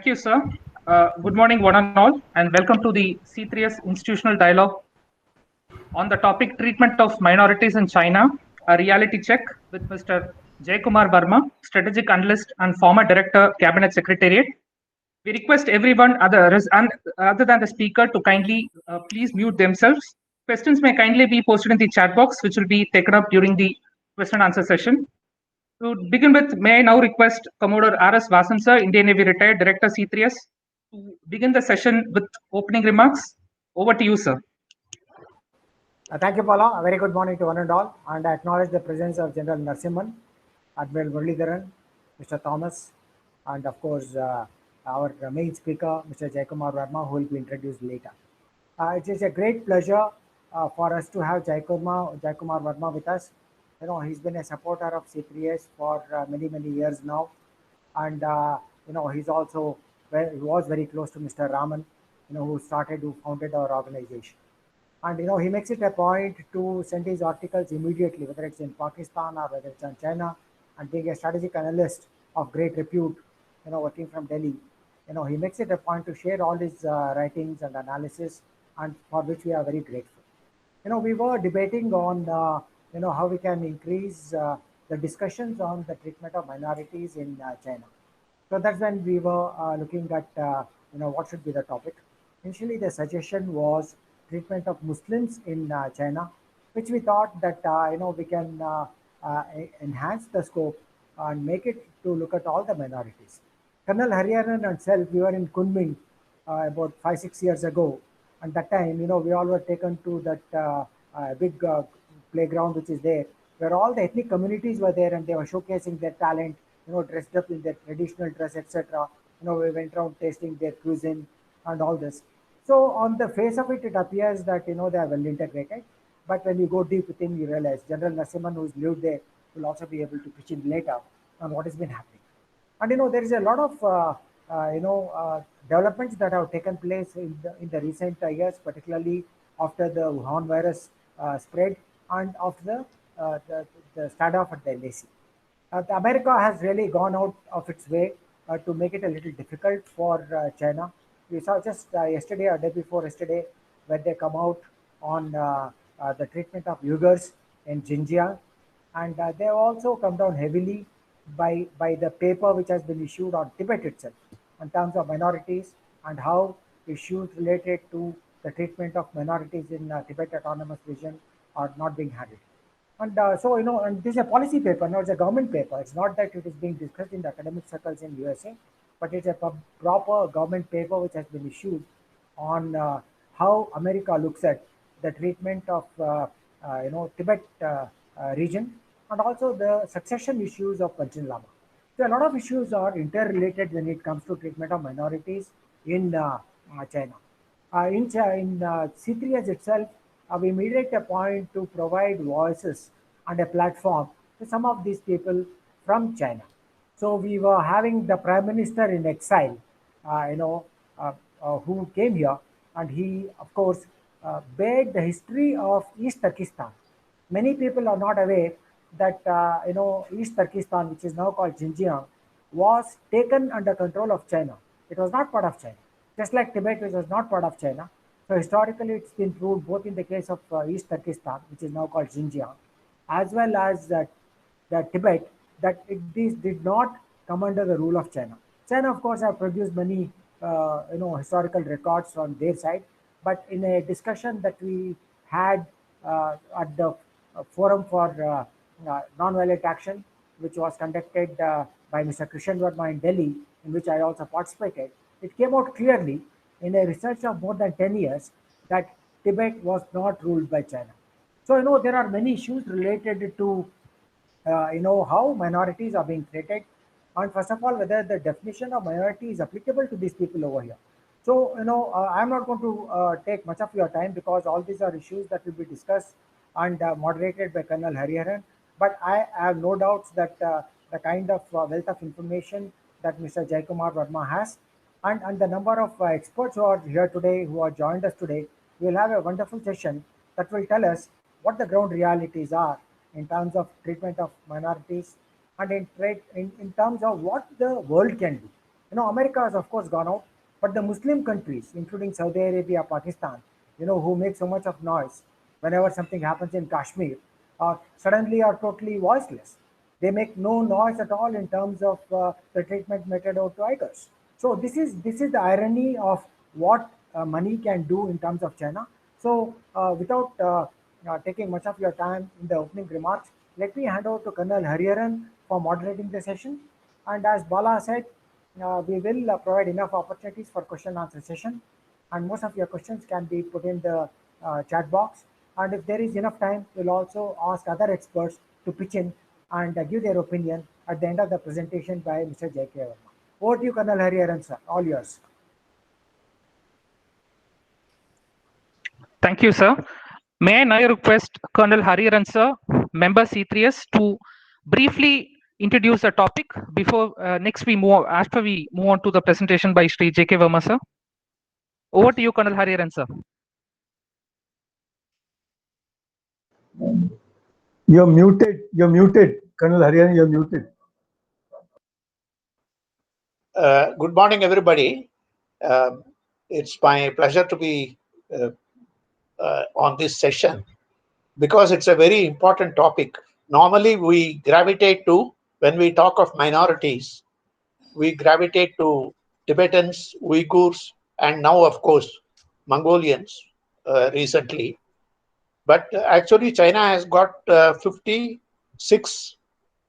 Thank you, sir. Good morning, one and all, and welcome to the C3S Institutional Dialogue on the topic Treatment of Minorities in China, a reality check with Mr. Kumar Verma, Strategic Analyst and former Director, Cabinet Secretariat. We request everyone other than the speaker to kindly please mute themselves. Questions may kindly be posted in the chat box, which will be taken up during the question and answer session. To begin with, may I now request Commodore R.S. Vasan, sir, Indian Navy retired Director C3S, to begin the session with opening remarks. Over to you, sir. Thank you, Paula. A very good morning to one and all. And I acknowledge the presence of General Narasimhan, Admiral Muralidharan, Mr. Thomas, and of course, our main speaker, Mr. Kumar Verma, who will be introduced later. It is a great pleasure for us to have Kumar Verma with us. You know, he's been a supporter of C3S for many years now. And, you know, he was very close to Mr. Raman, you know, who founded our organization. And you know, he makes it a point to send his articles immediately, whether it's in Pakistan or whether it's in China, and being a strategic analyst of great repute, you know, working from Delhi. You know, he makes it a point to share all his writings and analysis, and for which we are very grateful. You know, we were debating on, you know, how we can increase the discussions on the treatment of minorities in China. So that's when we were looking at, you know, what should be the topic. Initially, the suggestion was treatment of Muslims in China, which we thought that you know, we can enhance the scope and make it to look at all the minorities. Colonel Hariharan and self, we were in Kunming about 5-6 years ago, and that time, you know, we all were taken to that big playground which is there, where all the ethnic communities were there, and they were showcasing their talent, you know, dressed up in their traditional dress, etc. You know, we went around tasting their cuisine and all this. So on the face of it, it appears that, you know, they are well integrated. But when you go deep within, you realize General Narasimhan, who's lived there, will also be able to pitch in later on what has been happening. And you know, there is a lot of developments that have taken place in the recent years, particularly after the Wuhan virus spread and after the standoff at the LAC. America has really gone out of its way to make it a little difficult for China. We saw just yesterday or day before yesterday when they come out on the treatment of Uyghurs in Xinjiang, and they have also come down heavily by the paper which has been issued on Tibet itself in terms of minorities and how issues related to the treatment of minorities in Tibet Autonomous Region are not being handled. And so, you know, and this is a policy paper, no, it's a government paper. It's not that it is being discussed in the academic circles in USA, but it's a proper government paper which has been issued on how America looks at the treatment of you know, Tibet region, and also the succession issues of Panchen Lama. So a lot of issues are interrelated when it comes to treatment of minorities in China. In C3S itself, we made it a point to provide voices and a platform to some of these people from China. So we were having the Prime Minister in exile, you know, who came here, and he, of course, bared the history of East Turkestan. Many people are not aware that you know, East Turkestan, which is now called Xinjiang, was taken under control of China. It was not part of China, just like Tibet, which was not part of China. So historically, it's been proved both in the case of East Turkestan, which is now called Xinjiang, as well as the Tibet, that these did not come under the rule of China. China, of course, have produced many you know, historical records on their side, but in a discussion that we had at the Forum for Non-Violent Action, which was conducted by Mr. Krishan Verma in Delhi, in which I also participated, it came out clearly in a research of more than 10 years that Tibet was not ruled by China. So, you know, there are many issues related to you know, how minorities are being treated, and first of all, whether the definition of minority is applicable to these people over here. So, you know, I'm not going to take much of your time because all these are issues that will be discussed and moderated by Colonel Hariharan. But I have no doubts that the kind of wealth of information that Mr. Kumar Verma has, and the number of experts who are here today, who are joined us today, we will have a wonderful session that will tell us what the ground realities are in terms of treatment of minorities, and in terms of what the world can do. America has of course gone out, but the Muslim countries, including Saudi Arabia, Pakistan, who make so much of noise whenever something happens in Kashmir, suddenly are totally voiceless. They make no noise at all in terms of the treatment meted out to Uyghurs. So this is the irony of what money can do in terms of China. So without taking much of your time in the opening remarks, let me hand over to Colonel Hariharan for moderating the session. And as Bala said, we will provide enough opportunities for question and answer session, and most of your questions can be put in the chat box. And if there is enough time, we'll also ask other experts to pitch in and give their opinion at the end of the presentation by Mr. J.K. Verma. Over to you, Colonel Hariharan, sir. All yours. Thank you, sir. May I now request Colonel Hariharan, sir, member C3S, to briefly introduce the topic before after we move on to the presentation by Sri J.K. Verma, sir. Over to you, Colonel Hariharan, sir. You're muted, Colonel Hariharan, you're muted. Good morning, everybody. It's my pleasure to be on this session because it's a very important topic. Normally, we gravitate to, when we talk of minorities, we gravitate to Tibetans, Uyghurs, and now, of course, Mongolians recently. But actually, China has got 56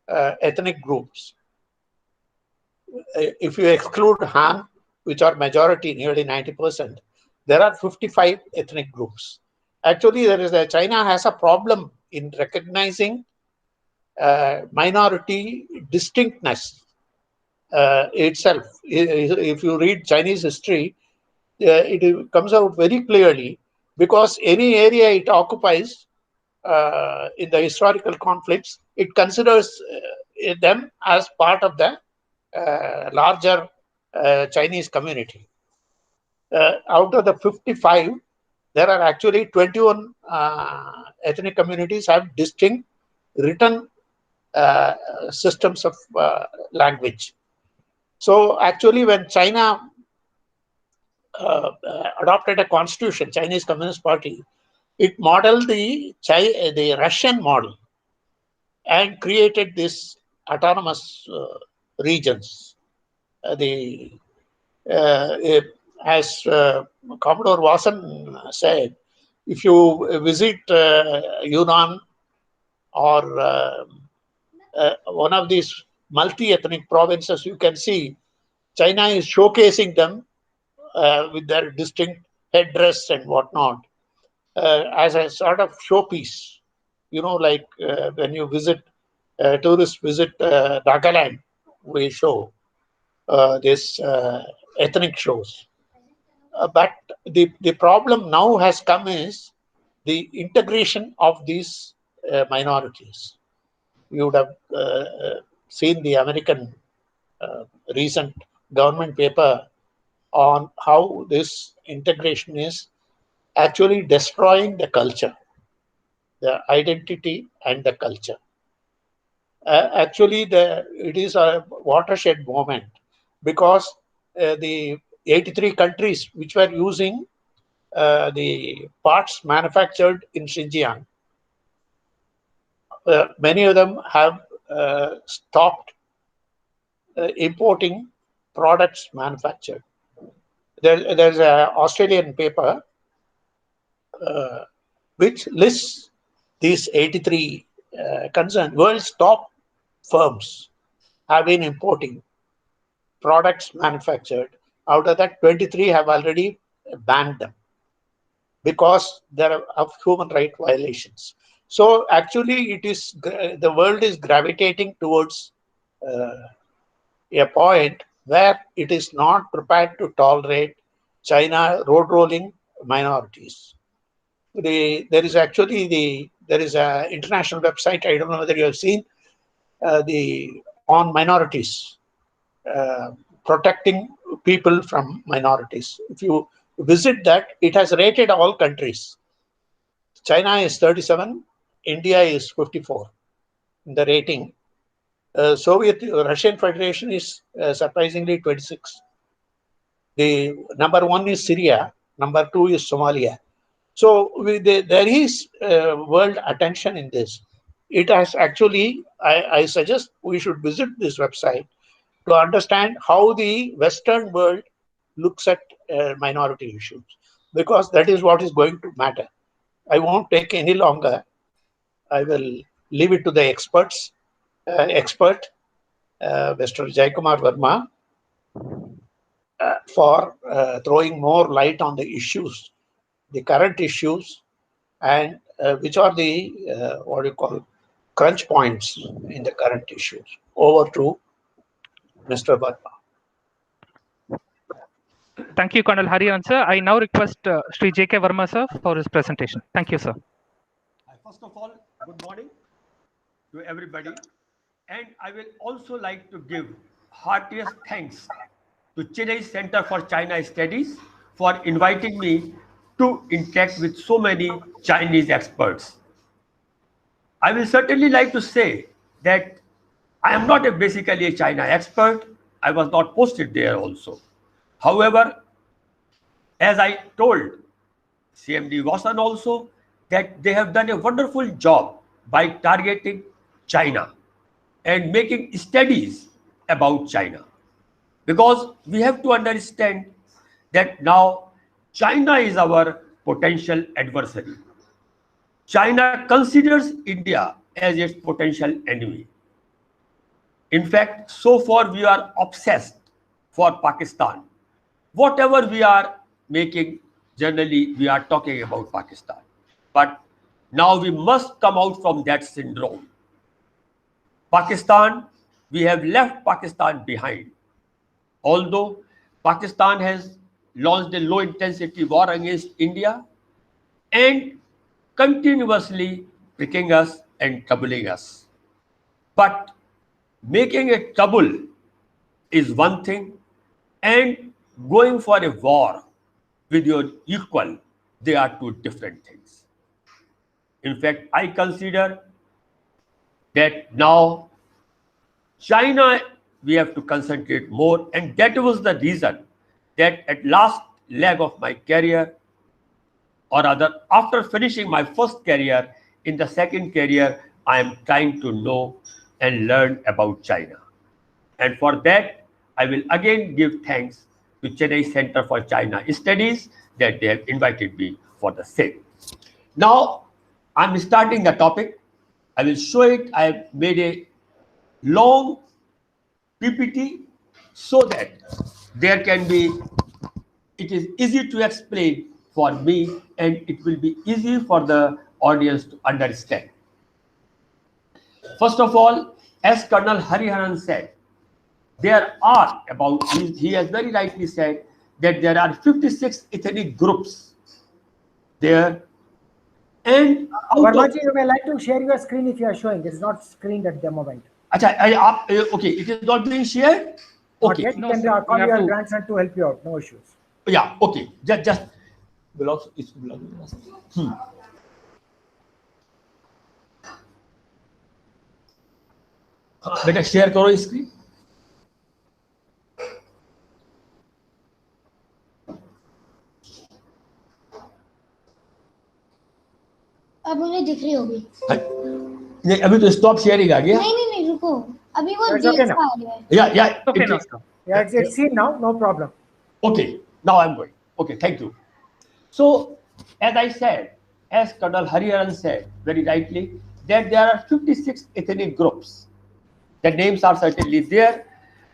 ethnic groups. If you exclude Han, which are majority, nearly 90%, there are 55 ethnic groups. Actually, China has a problem in recognizing minority distinctness itself. If you read Chinese history, it comes out very clearly, because any area it occupies in the historical conflicts, it considers them as part of the larger Chinese community. Out of the 55, there are actually 21 ethnic communities have distinct written systems of language. So actually, when China adopted a constitution, Chinese Communist Party, it modeled the Russian model and created this autonomous regions. As Commodore Watson said, if you visit Yunnan or one of these multi-ethnic provinces, you can see China is showcasing them with their distinct headdress and whatnot as a sort of showpiece. Like when you visit, tourists visit Nagaland, we show this ethnic shows. But the problem now has come is the integration of these minorities. You would have seen the American recent government paper on how this integration is actually destroying the culture, the identity and the culture. Actually, it is a watershed moment, because the 83 countries which were using the parts manufactured in Xinjiang, many of them have stopped importing products manufactured. There's an Australian paper which lists these 83 world's top firms have been importing products manufactured. Out of that, 23 have already banned them because there are human rights violations. So actually, the world is gravitating towards a point where it is not prepared to tolerate China road rolling minorities. There is an international website, I don't know whether you have seen, on minorities, protecting people from minorities. If you visit that, it has rated all countries. China is 37, India is 54 in the rating. Soviet Russian Federation is surprisingly 26. The number 1 is Syria, number 2 is Somalia. So there is world attention in this. It has actually, I suggest we should visit this website to understand how the Western world looks at minority issues, because that is what is going to matter. I won't take any longer. I will leave it to the experts. Expert, Mr. Jayakumar Verma, for throwing more light on the issues, the current issues, and which are the what you call crunch points in the current issues. Over to Mr. Verma. Thank you, Colonel Hariharan, sir. I now request Sri J.K. Verma, sir, for his presentation. Thank you, sir. First of all, good morning to everybody. And I will also like to give heartiest thanks to Chennai Center for China Studies for inviting me to interact with so many Chinese experts. I will certainly like to say that I am not basically a China expert. I was not posted there also. However, as I told CMD Watson also, that they have done a wonderful job by targeting China and making studies about China. Because we have to understand that now China is our potential adversary. China considers India as its potential enemy. In fact, so far we are obsessed for Pakistan. Whatever we are making, generally we are talking about Pakistan. But now we must come out from that syndrome. Pakistan, we have left Pakistan behind. Although Pakistan has launched a low-intensity war against India and continuously pricking us and troubling us. But making a trouble is one thing, and going for a war with your equal, they are two different things. In fact, I consider that now China, we have to concentrate more, and that was the reason that at last leg of my career, or rather after finishing my first career, in the second career, I am trying to know and learn about China. And for that, I will again give thanks to Chennai Center for China Studies that they have invited me for the same. Now, I'm starting the topic. I will show it. I have made a long PPT so that there can be, it is easy to explain for me and it will be easy for the audience to understand. First of all, as Colonel Hariharan said, there are about, he has very rightly said that there are 56 ethnic groups there. And Vermaji, you may like to share your screen if you are showing. It's not screened at the moment. Okay, it is not being shared? Okay. Not yet. You can call your grandson to help you out. No issues. Yeah, okay. Just belongs, it belongs to us. बेटा share करो screen. अब मुझे दिख रही होगी. नहीं, अभी तो स्टॉप शेयरिंग आ गया. नहीं रुको, अभी वो It's okay डेट्स now. आ गया है. Yeah, Okay, now, sir. Yeah, it's seen now. No problem. Okay, now I'm going. Okay, thank you. So, as I said, as Colonel Hariharan said very rightly, that there are 56 ethnic groups. The names are certainly there,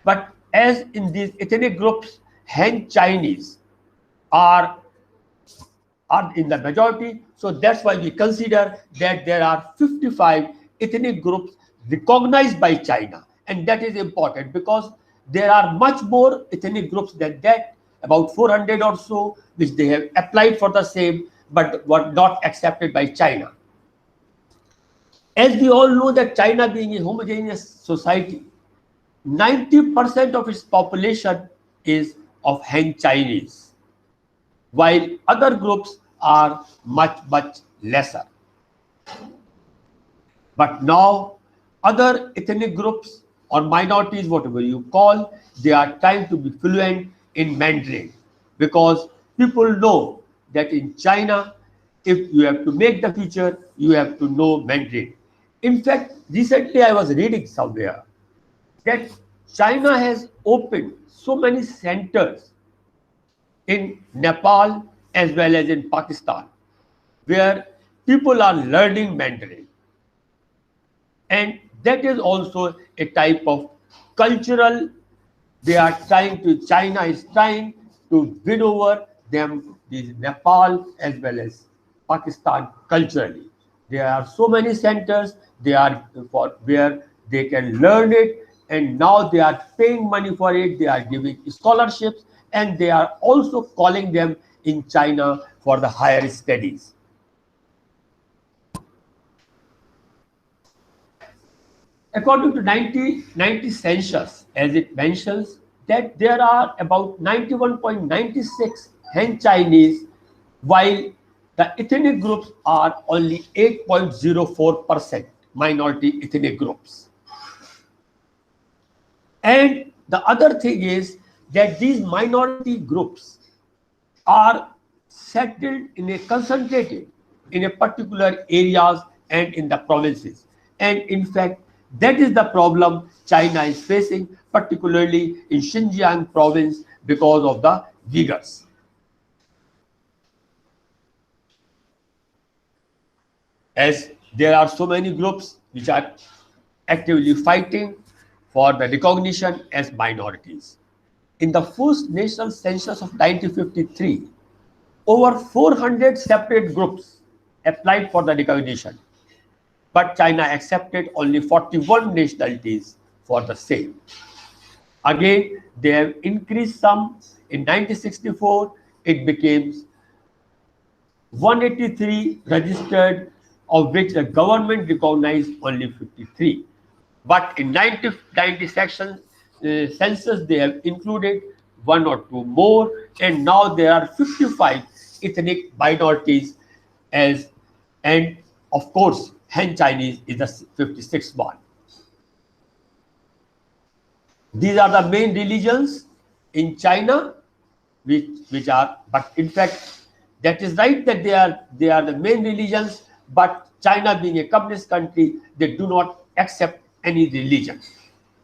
but as in these ethnic groups, Han Chinese are in the majority. So that's why we consider that there are 55 ethnic groups recognized by China. And that is important because there are much more ethnic groups than that, about 400 or so, which they have applied for the same, but were not accepted by China. As we all know that China being a homogeneous society, 90% of its population is of Han Chinese, while other groups are much lesser. But now other ethnic groups or minorities, whatever you call, they are trying to be fluent in Mandarin, because people know that in China, if you have to make the future, you have to know Mandarin. In fact, recently I was reading somewhere that China has opened so many centers in Nepal as well as in Pakistan, where people are learning Mandarin. And that is also a type of cultural, China is trying to win over them, the Nepal as well as Pakistan culturally. There are so many centers they are for where they can learn it, and now they are paying money for it, they are giving scholarships, and they are also calling them in China for the higher studies. According to 1990 census, as it mentions, that there are about 91.96 Han Chinese, while the ethnic groups are only 8.04% minority ethnic groups. And the other thing is that these minority groups are settled in a concentrated in a particular areas and in the provinces. And in fact, that is the problem China is facing, particularly in Xinjiang province, because of the Uyghurs. As there are so many groups which are actively fighting for the recognition as minorities. In the first national census of 1953, over 400 separate groups applied for the recognition, but China accepted only 41 nationalities for the same. Again, they have increased some. In 1964, it became 183 registered, of which the government recognized only 53. But in 1990 section census, they have included one or two more, and now there are 55 ethnic minorities, and of course, Han Chinese is the 56th one. These are the main religions in China, which are, but in fact, that is right that they are the main religions, but China being a communist country, they do not accept any religion.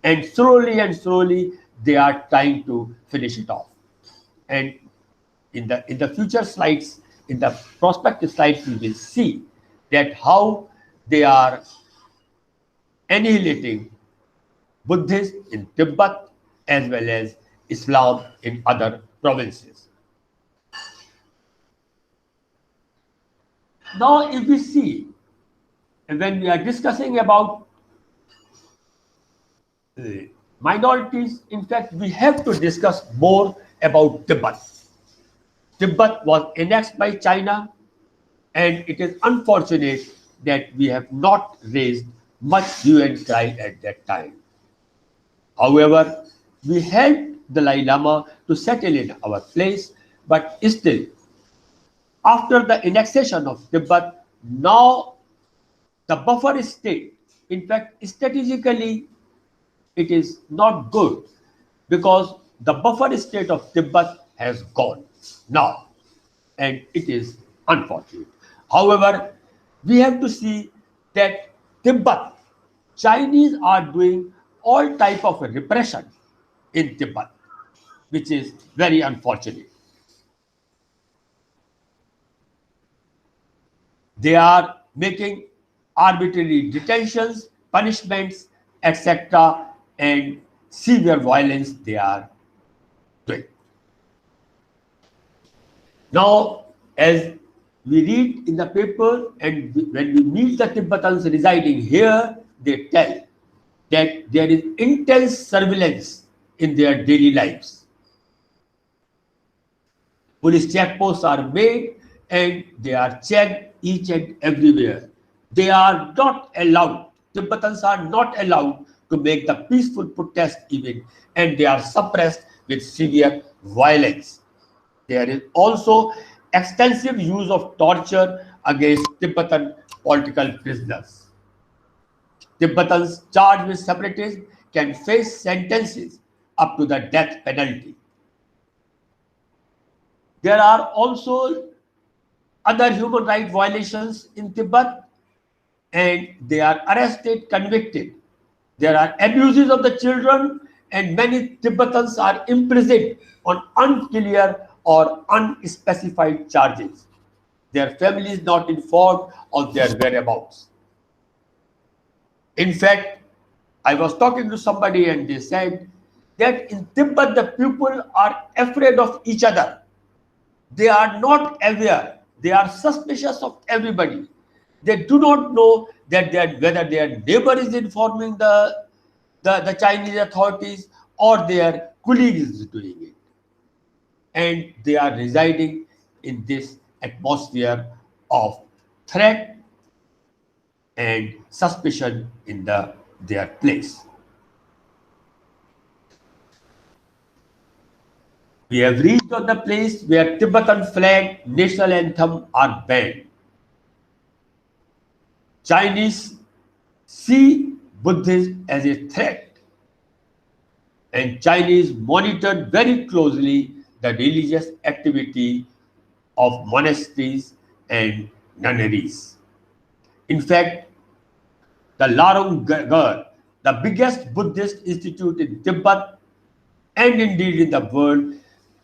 And slowly, they are trying to finish it off. And in the future slides, in the prospective slides, we will see that how they are annihilating Buddhists in Tibet as well as Islam in other provinces. Now, if we see, when we are discussing about minorities, in fact, we have to discuss more about Tibet. Tibet was annexed by China, and it is unfortunate that we have not raised much hue and cry at that time. However, we helped the Dalai Lama to settle in our place, but still, after the annexation of Tibet, now the buffer state, in fact, strategically, it is not good, because the buffer state of Tibet has gone now, and it is unfortunate. However, we have to see that Tibet, Chinese are doing all type of repression in Tibet, which is very unfortunate. They are making arbitrary detentions, punishments, etc., and severe violence they are doing. Now, as we read in the paper, and when we meet the Tibetans residing here, they tell that there is intense surveillance in their daily lives. Police checkposts are made, and they are checked each and everywhere. They are not allowed, Tibetans are not allowed to make the peaceful protest even, and they are suppressed with severe violence. There is also extensive use of torture against Tibetan political prisoners. Tibetans charged with separatism can face sentences up to the death penalty. There are also other human rights violations in Tibet, and they are arrested, convicted. There are abuses of the children, and many Tibetans are imprisoned on unclear or unspecified charges. Their families not informed of their whereabouts. In fact, I was talking to somebody and they said that in Tibet the people are afraid of each other. They are not aware. They are suspicious of everybody. They do not know that whether their neighbor is informing the Chinese authorities or their colleague is doing it. And they are residing in this atmosphere of threat and suspicion in their place. We have reached on the place where Tibetan flag, national anthem are banned. Chinese see Buddhism as a threat, and Chinese monitored very closely the religious activity of monasteries and nunneries. In fact, the Larung Gar, the biggest Buddhist institute in Tibet and indeed in the world,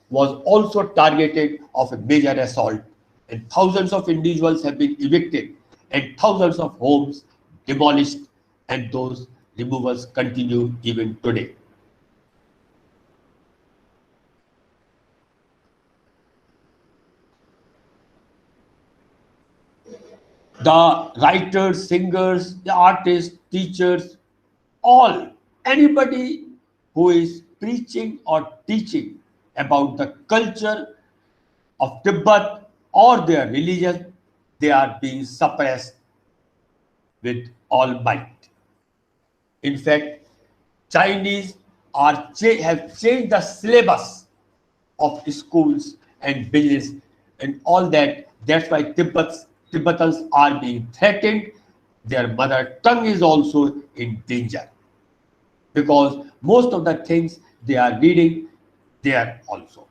was also targeted of a major assault, and thousands of individuals have been evicted and thousands of homes demolished, and those removals continue even today. The writers, singers, the artists, teachers, anybody who is preaching or teaching about the culture of Tibet or their religion, they are being suppressed with all might. In fact, Chinese have changed the syllabus of schools and business and all that. That's why Tibetans are being threatened. Their mother tongue is also in danger, because most of the things they are reading there also.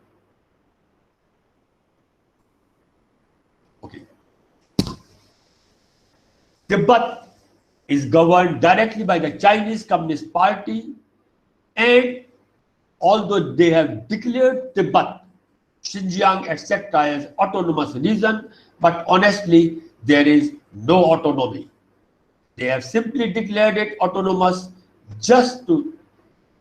Okay. Tibet is governed directly by the Chinese Communist Party, and although they have declared Tibet, Xinjiang, etc. as autonomous region, but honestly, there is no autonomy. They have simply declared it autonomous just to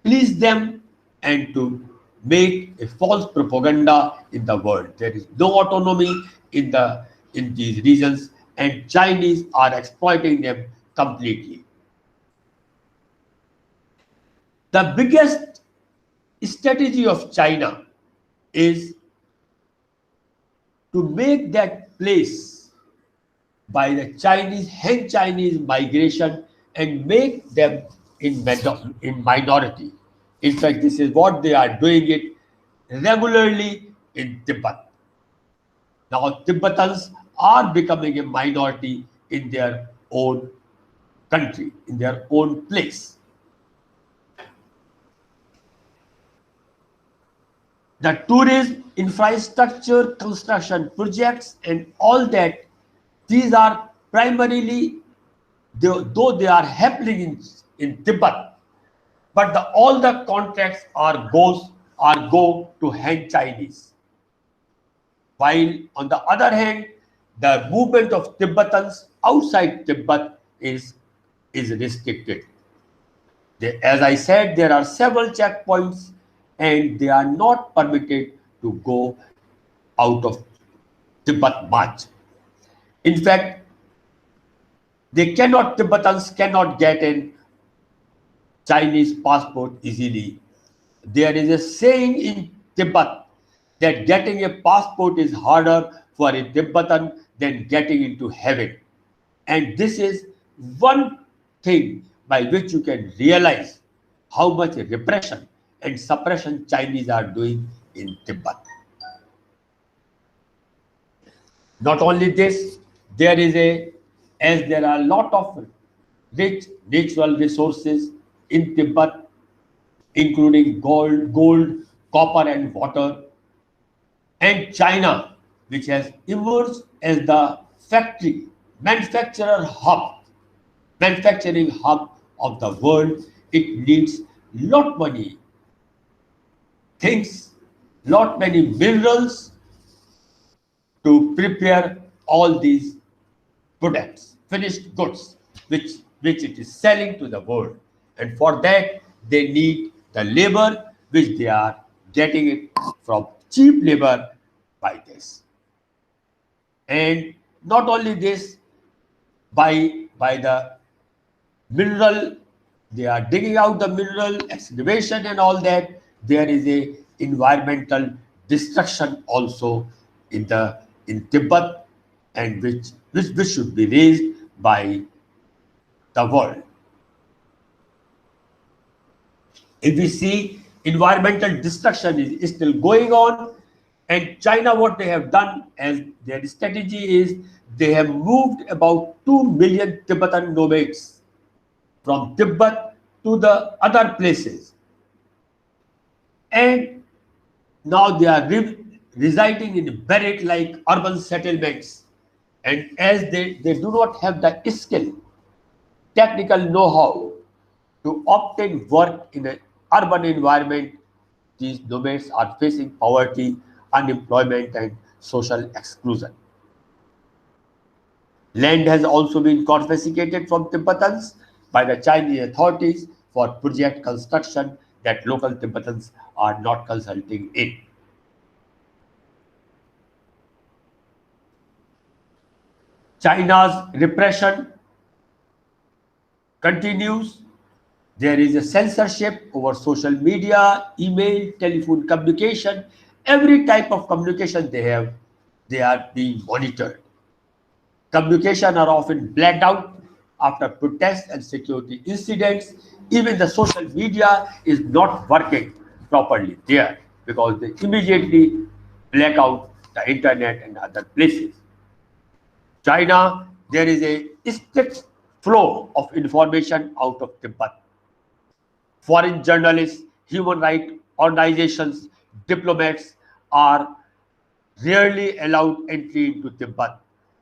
please them and to make a false propaganda in the world. There is no autonomy in these regions, and Chinese are exploiting them completely. The biggest strategy of China is to make that place by the Han Chinese migration and make them in minority. In fact, this is what they are doing it regularly in Tibet. Now, Tibetans are becoming a minority in their own country, in their own place. The tourism, infrastructure, construction projects, and all that, these are primarily, though they are happening in Tibet, but all the contracts go to Han Chinese. While on the other hand, the movement of Tibetans outside Tibet is restricted. As I said, there are several checkpoints, and they are not permitted to go out of Tibet much. In fact, Tibetans cannot get a Chinese passport easily. There is a saying in Tibet that getting a passport is harder for a Tibetan than getting into heaven. And this is one thing by which you can realize how much repression and suppression Chinese are doing in Tibet. Not only this, there are a lot of rich natural resources in Tibet, including gold, copper, and water. And China, which has emerged as the manufacturing hub of the world. It needs lot many things, lot many minerals to prepare all these products, finished goods, which it is selling to the world. And for that, they need the labor, which they are getting it from cheap labor by this. And not only this, by the mineral, they are digging out the mineral excavation and all that. There is a environmental destruction also in Tibet, and which should be raised by the world. If we see, environmental destruction is still going on, and China, what they have done as their strategy is, they have moved about 2 million Tibetan nomads from Tibet to the other places. And now they are residing in barrack-like urban settlements. And as they do not have the skill, technical know-how to obtain work in an urban environment, these nomads are facing poverty, unemployment, and social exclusion. Land has also been confiscated from Tibetans by the Chinese authorities for project construction that local Tibetans are not consulting in. China's repression continues. There is a censorship over social media, email, telephone communication. Every type of communication they have, they are being monitored. Communication are often blacked out after protests and security incidents. Even the social media is not working properly there because they immediately black out the internet and other places. China, there is a strict flow of information out of Tibet. Foreign journalists, human rights organizations, diplomats are rarely allowed entry into Tibet.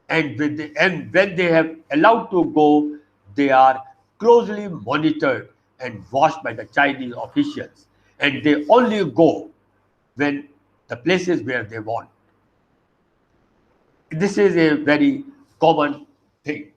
And when they have allowed to go, they are closely monitored and watched by the Chinese officials. And they only go when the places where they want. This is a very common thing.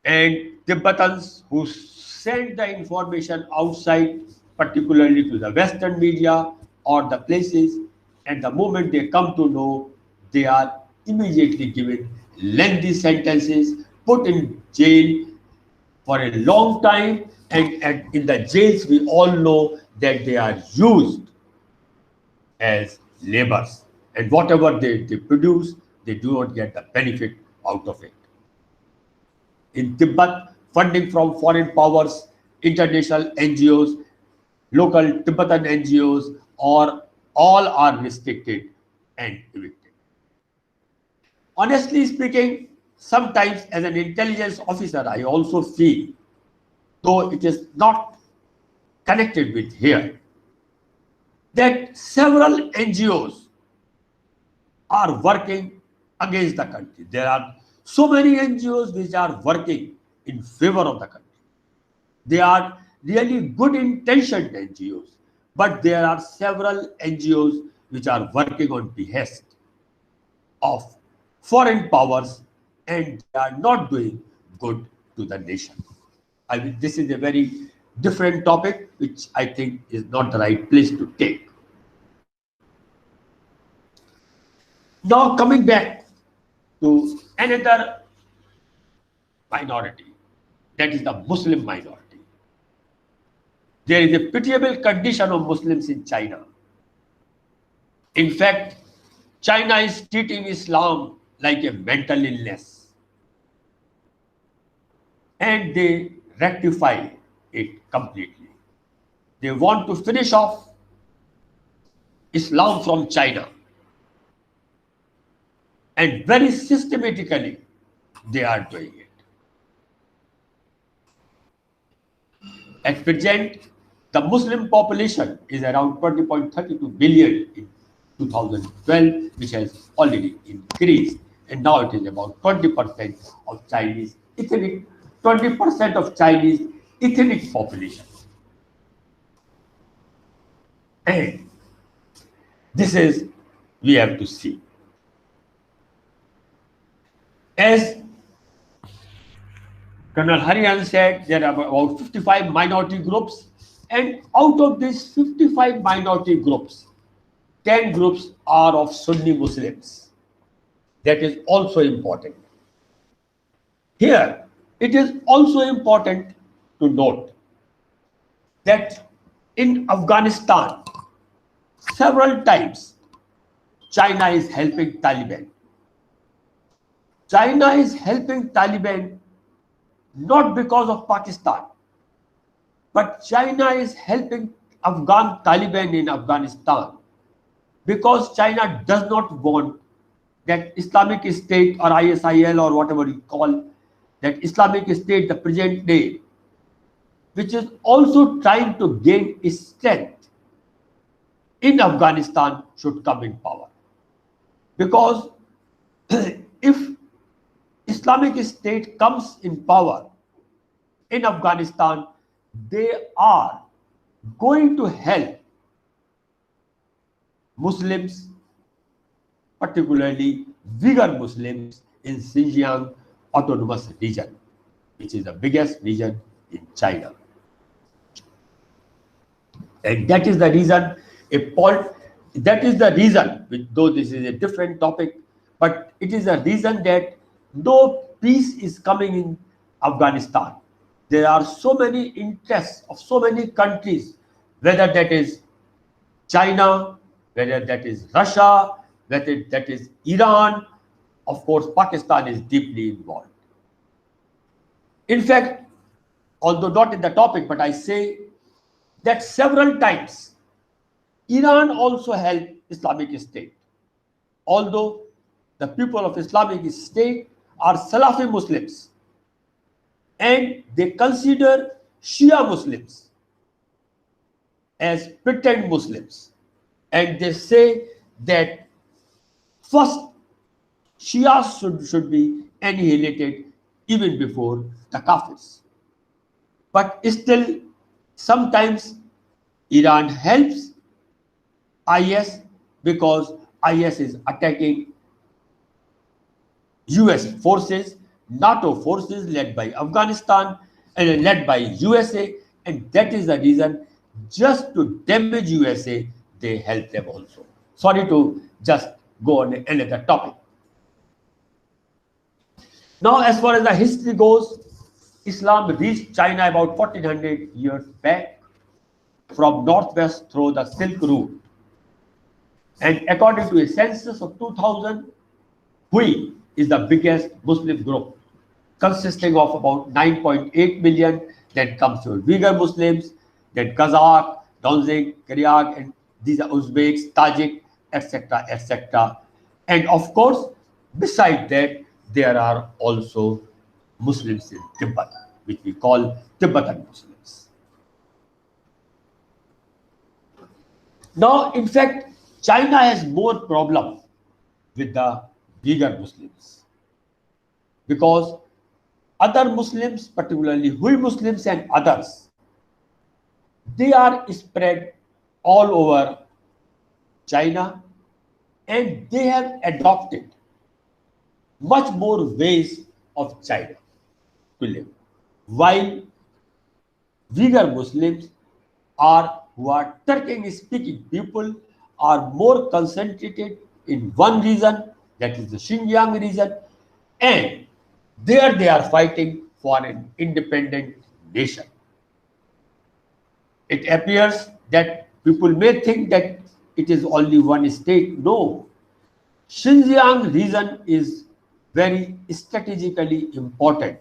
And Tibetans who send the information outside, particularly to the Western media or the places, and the moment they come to know, they are immediately given lengthy sentences, put in jail for a long time, and in the jails we all know that they are used as laborers, and whatever they produce, they do not get the benefit out of it. In Tibet, funding from foreign powers, international NGOs, local Tibetan NGOs, or all are restricted and evicted. Honestly speaking, sometimes as an intelligence officer, I also feel, though it is not connected with here, that several NGOs are working against the country. There are so many NGOs which are working in favor of the country. They are really good intentioned NGOs, but there are several NGOs which are working on behest of foreign powers, and they are not doing good to the nation. I mean, this is a very different topic, which I think is not the right place to take. Now coming back to another minority, that is the Muslim minority. There is a pitiable condition of Muslims in China. In fact, China is treating Islam like a mental illness, and they rectify it completely. They want to finish off Islam from China. and very systematically they are doing it. At present, the Muslim population is around 20.32 billion in 2012, which has already increased, and now it is about 20% of Chinese ethnic, 20% of Chinese ethnic population. And this is, we have to see. As Colonel Harian said, there are about 55 minority groups, and out of these 55 minority groups, 10 groups are of Sunni Muslims. That is also important. Here, it is also important to note that in Afghanistan, several times, China is helping Taliban. China is helping Taliban not because of Pakistan, but China is helping Afghan Taliban in Afghanistan because China does not want that Islamic State or ISIL or whatever you call that Islamic State, the present day, which is also trying to gain strength in Afghanistan, should come in power. Because if Islamic State comes in power in Afghanistan, they are going to help Muslims, particularly Uyghur Muslims in Xinjiang Autonomous Region, which is the biggest region in China. And that is the reason, though this is a different topic, but it is a reason that no peace is coming in Afghanistan. There are so many interests of so many countries, whether that is China, whether that is Russia, whether that is Iran. Of course, Pakistan is deeply involved. In fact, although not in the topic, but I say that several times Iran also helped Islamic State. Although the people of Islamic State are Salafi Muslims and they consider Shia Muslims as pretend Muslims, and they say that first Shias should be annihilated even before the Kafirs. But still, sometimes Iran helps IS because IS is attacking US forces, NATO forces led by Afghanistan and led by USA, and that is the reason, just to damage USA, they help them also. Sorry to just go on another topic. Now, as far as the history goes, Islam reached China about 1400 years back from northwest through the Silk Route. And according to a census of 2000, Hui is the biggest Muslim group, consisting of about 9.8 million. Then comes your Uyghur Muslims, then Kazakh, Donzig, Kyrgyz, and these are Uzbeks, Tajik, etc., etc. And of course, beside that, there are also Muslims in Tibet, which we call Tibetan Muslims. Now, in fact, China has more problem with the Uyghur Muslims because other Muslims, particularly Hui Muslims and others, they are spread all over China and they have adopted much more ways of China to live. While Uyghur Muslims who are Turkic-speaking people are more concentrated in one region, that is the Xinjiang region, and there they are fighting for an independent nation. It appears that people may think that it is only one state. No. Xinjiang region is very strategically important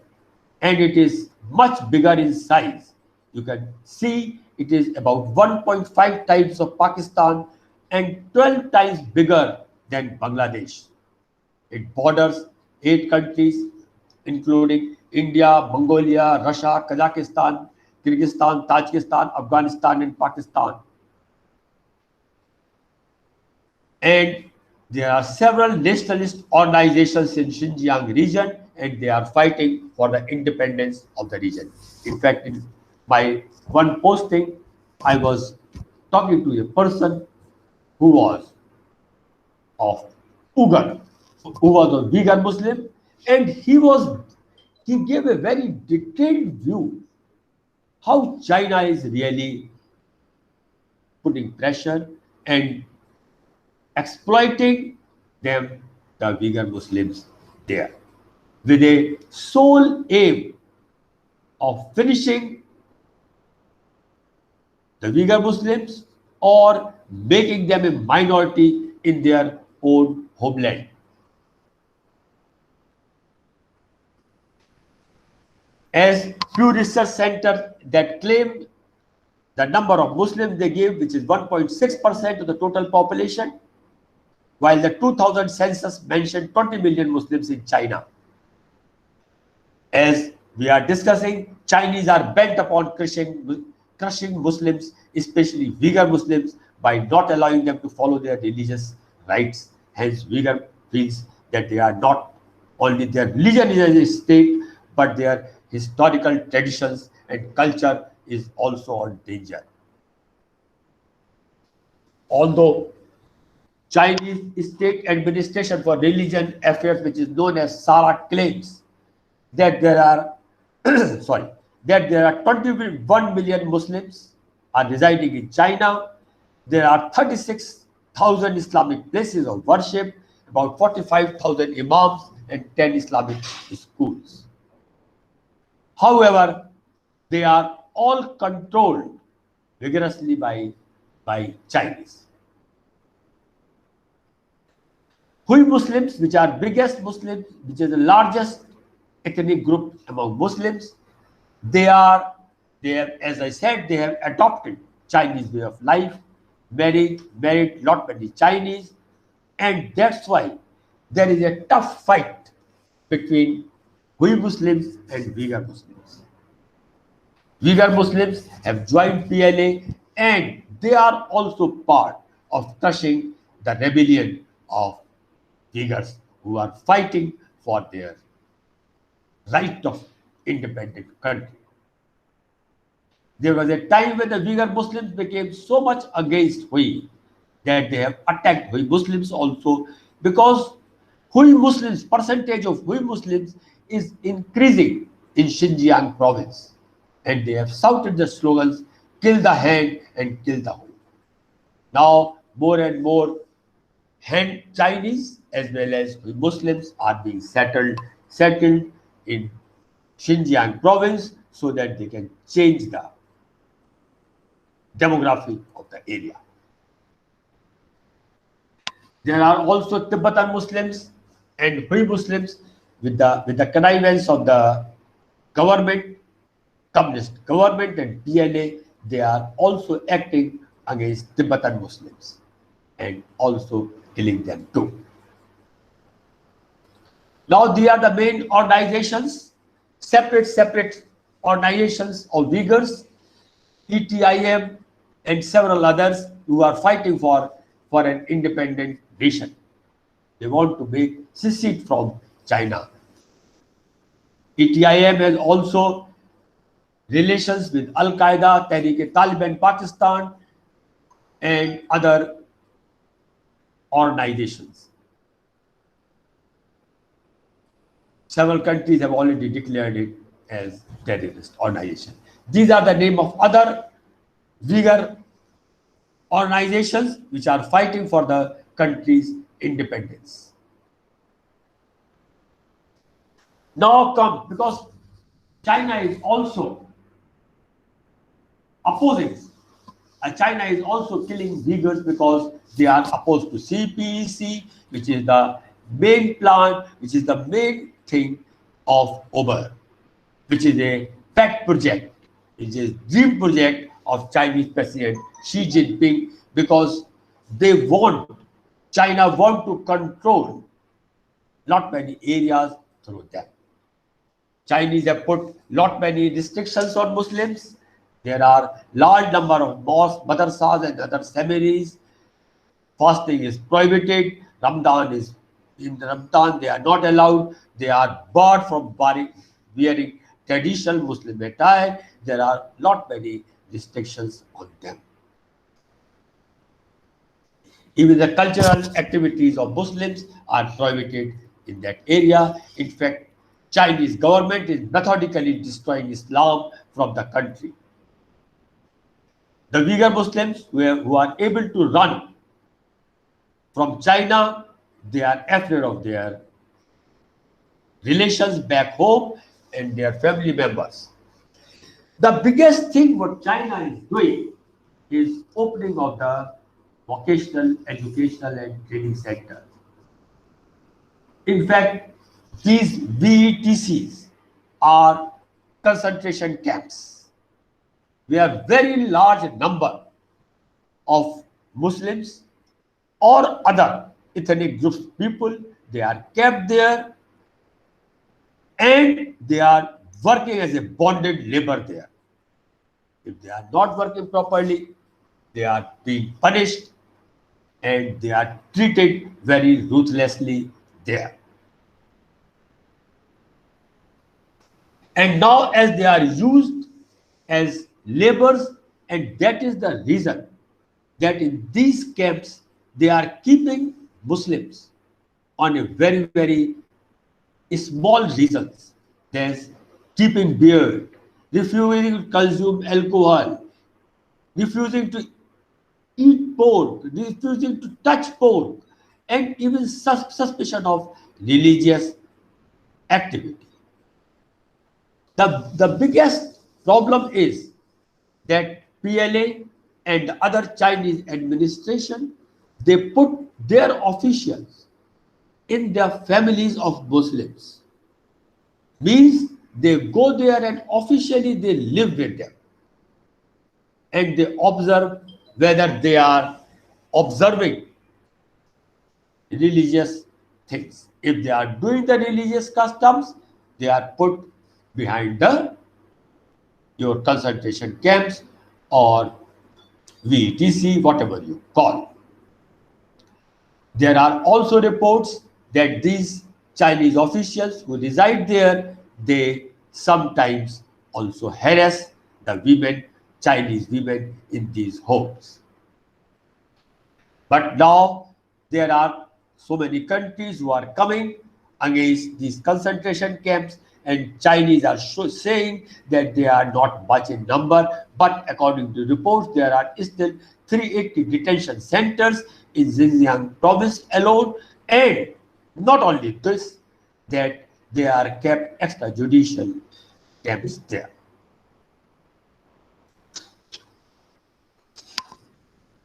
and it is much bigger in size. You can see it is about 1.5 times of Pakistan and 12 times bigger than Bangladesh. It borders 8 countries, including India, Mongolia, Russia, Kazakhstan, Kyrgyzstan, Tajikistan, Afghanistan, and Pakistan. And there are several nationalist organizations in Xinjiang region, and they are fighting for the independence of the region. In fact, in my one posting, I was talking to a person who was of Uyghur, who was a Uyghur Muslim, and he gave a very detailed view how China is really putting pressure and exploiting them, the Uyghur Muslims there, with a sole aim of finishing the Uyghur Muslims or making them a minority in their own homeland. As Pew Research Center that claimed the number of Muslims they gave, which is 1.6% of the total population, while the 2000 census mentioned 20 million Muslims in China. As we are discussing, Chinese are bent upon crushing Muslims, especially Uyghur Muslims, by not allowing them to follow their religious rights. Hence, Uyghur feels that they are not only their religion is a state, but their historical traditions and culture is also on danger. Although Chinese State Administration for Religion Affairs, which is known as SARA, claims that there are that there are 21 million Muslims are residing in China. There are 36,000 Islamic places of worship, about 45,000 imams, and 10 Islamic schools. However, they are all controlled vigorously by Chinese. Hui Muslims, which are biggest Muslims, which is the largest ethnic group among Muslims, they have, as I said, they have adopted Chinese way of life, married lot many Chinese, and that's why there is a tough fight between Hui Muslims and Uyghur Muslims. Uyghur Muslims have joined PLA, and they are also part of crushing the rebellion of Uyghurs who are fighting for their right of independent country. There was a time when the Uyghur Muslims became so much against Hui that they have attacked Hui Muslims also, because Hui Muslims, percentage of Hui Muslims is increasing in Xinjiang province, and they have shouted the slogans, "Kill the Han and kill the Hui." Now more and more Han Chinese as well as Hui Muslims are being settled in Xinjiang province so that they can change the demography of the area. There are also Tibetan Muslims and Hui Muslims with the connivance of the government, communist government and PLA. They are also acting against Tibetan Muslims and also killing them too. Now they are the main organizations, separate organizations of Uyghurs, ETIM and several others who are fighting for an independent nation. They want to secede from China. ETIM has also relations with Al-Qaeda, Tehrik-e-Taliban Pakistan and other organizations. Several countries have already declared it as terrorist organization. These are the name of other Uyghur organizations which are fighting for the country's independence. Now come, because China is also opposing, China is also killing Uyghurs because they are opposed to CPEC, which is the main plan, which is the main thing of Ober, which is a pet project, which is dream project of Chinese President Xi Jinping, because China want to control lot many areas through them. Chinese have put lot many restrictions on Muslims. There are large number of mosques, madrasas and other seminaries. Fasting is prohibited. In Ramadan they are not allowed. They are barred from wearing traditional Muslim attire. There are lot many restrictions on them. Even the cultural activities of Muslims are prohibited in that area. In fact, Chinese government is methodically destroying Islam from the country. The Uyghur Muslims who are able to run from China, they are afraid of their relations back home and their family members. The biggest thing what China is doing is opening of the vocational, educational and training center. In fact, these VETCs are concentration camps. We have very large number of Muslims or other ethnic groups people. They are kept there and they are working as a bonded labor there. If they are not working properly, they are being punished and they are treated very ruthlessly there. And now as they are used as laborers, and that is the reason that in these camps they are keeping Muslims on a very, very small reasons. There's keeping beard, refusing to consume alcohol, refusing to eat pork, refusing to touch pork, and even suspicion of religious activity. The biggest problem is that PLA and other Chinese administration, they put their officials in the families of Muslims. Means they go there and officially they live with them. And they observe whether they are observing religious things. If they are doing the religious customs, they are put behind your concentration camps or VTC, whatever you call. There are also reports that these Chinese officials who reside there, they sometimes also harass the women, Chinese women in these homes. But now there are so many countries who are coming against these concentration camps, and Chinese are saying that they are not much in number, but according to reports, there are still 380 detention centers in Xinjiang province alone, and not only this, that they are kept extrajudicial camps there.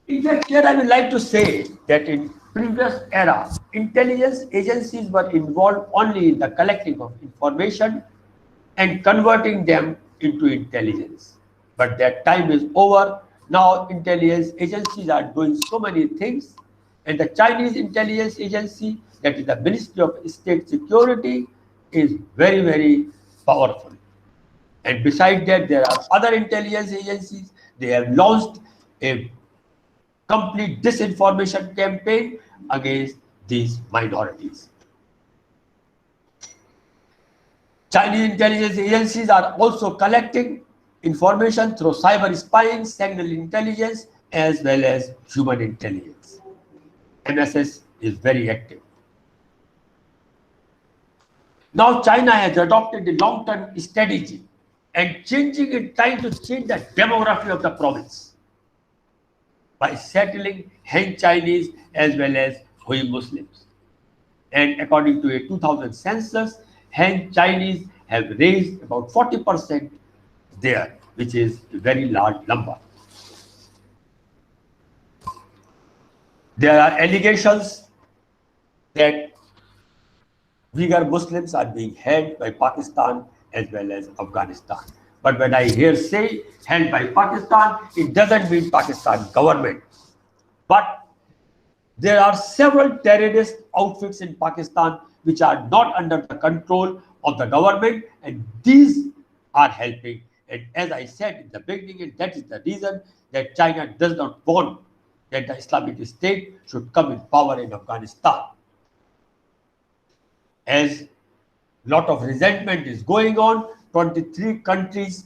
In fact, here I would like to say that in previous era, intelligence agencies were involved only in the collecting of information and converting them into intelligence. But that time is over. Now intelligence agencies are doing so many things, and the Chinese intelligence agency, that is the Ministry of State Security, is very, very powerful. And besides that, there are other intelligence agencies. They have launched a complete disinformation campaign against these minorities. Chinese intelligence agencies are also collecting information through cyber spying, signal intelligence, as well as human intelligence. MSS is very active. Now China has adopted a long-term strategy and trying to change the demography of the province by settling Han Chinese as well as Hui Muslims. And according to a 2000 census, Han Chinese have raised about 40% there, which is a very large number. There are allegations that Uyghur Muslims are being held by Pakistan as well as Afghanistan. But when I hear say held by Pakistan, it doesn't mean Pakistan government. But There are several terrorist outfits in Pakistan which are not under the control of the government, and these are helping. And as I said in the beginning, and that is the reason that China does not want that the Islamic State should come in power in Afghanistan. As lot of resentment is going on, 23 countries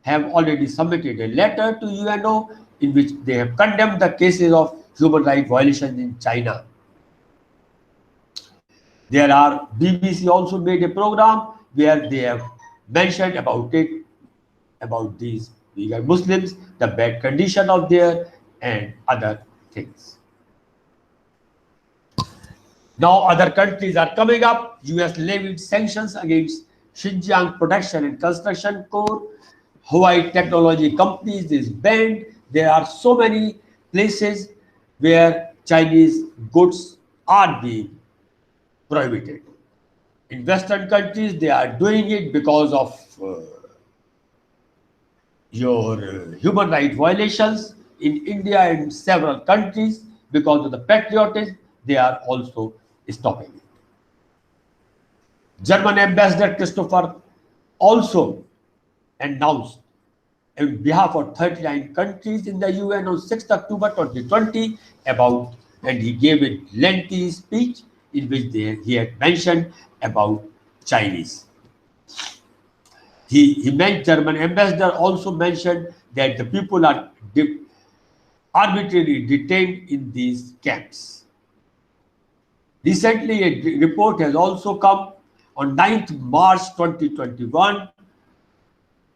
have already submitted a letter to UNO in which they have condemned the cases of human rights violations in China. There are BBC also made a program where they have mentioned about it, about these Uyghur Muslims, the bad condition of there and other things. Now other countries are coming up. US levied sanctions against Xinjiang Production and Construction Corps. Hawaii technology companies is banned. There are so many places where Chinese goods are being prohibited. In Western countries, they are doing it because of human rights violations. In India and several countries, because of the patriotism, they are also stopping it. German Ambassador Christopher also announced on behalf of 39 countries in the UN on 6th October 2020 about, and he gave a lengthy speech in which he had mentioned about Chinese. German ambassador also mentioned that the people are arbitrarily detained in these camps. Recently, a report has also come on 9th March 2021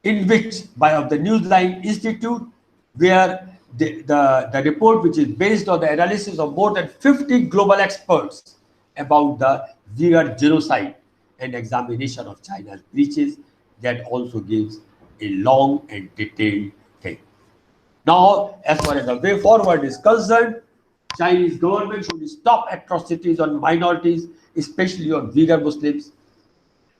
in which of the Newsline Institute, where the report, which is based on the analysis of more than 50 global experts about the Uyghur genocide and examination of China's breaches, that also gives a long and detailed thing. Now, as far as the way forward is concerned, Chinese government should stop atrocities on minorities, especially on Uyghur Muslims.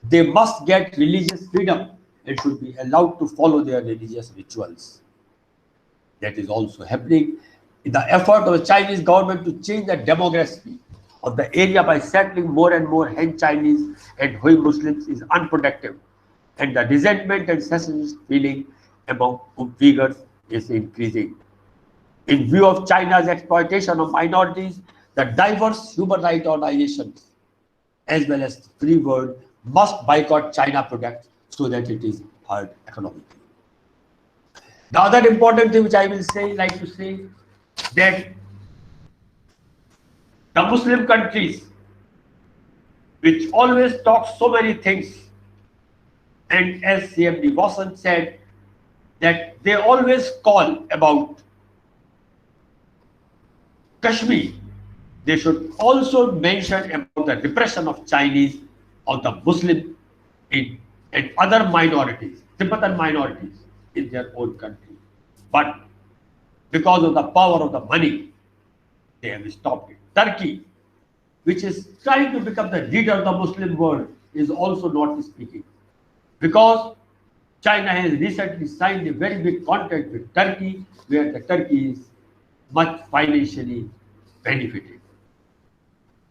They must get religious freedom and should be allowed to follow their religious rituals. That is also happening. The effort of the Chinese government to change the demography of the area by settling more and more Han Chinese and Hui Muslims is unproductive, and the resentment and secessionist feeling among Uyghurs is increasing. In view of China's exploitation of minorities, the diverse human rights organizations as well as the free world must boycott China products so that it is heard economically. The other important thing which I will like to say, that the Muslim countries which always talk so many things, and as CMD Wasson said, that they always call about Kashmir, they should also mention about the repression of Chinese or the Muslim and other minorities, Tibetan minorities in their own country. But because of the power of the money, they have stopped it. Turkey, which is trying to become the leader of the Muslim world, is also not speaking, because China has recently signed a very big contract with Turkey, where the Turkey is much financially benefited.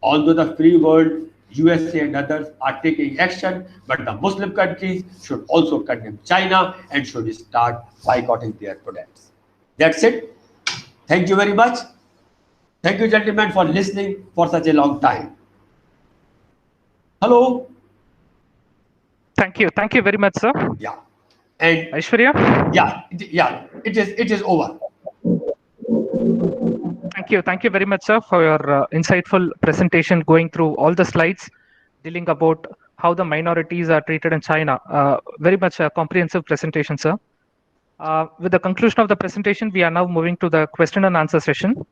Although the free world, USA and others are taking action, but the Muslim countries should also condemn China and should start boycotting their products. That's it. Thank you very much. Thank you, gentlemen, for listening for such a long time. Hello. Thank you. Thank you very much, sir. Yeah. And Aishwarya? Yeah, it is over. Thank you very much, sir, for your insightful presentation, going through all the slides, dealing about how the minorities are treated in China. Very much a comprehensive presentation, sir. With the conclusion of the presentation, we are now moving to the question and answer session.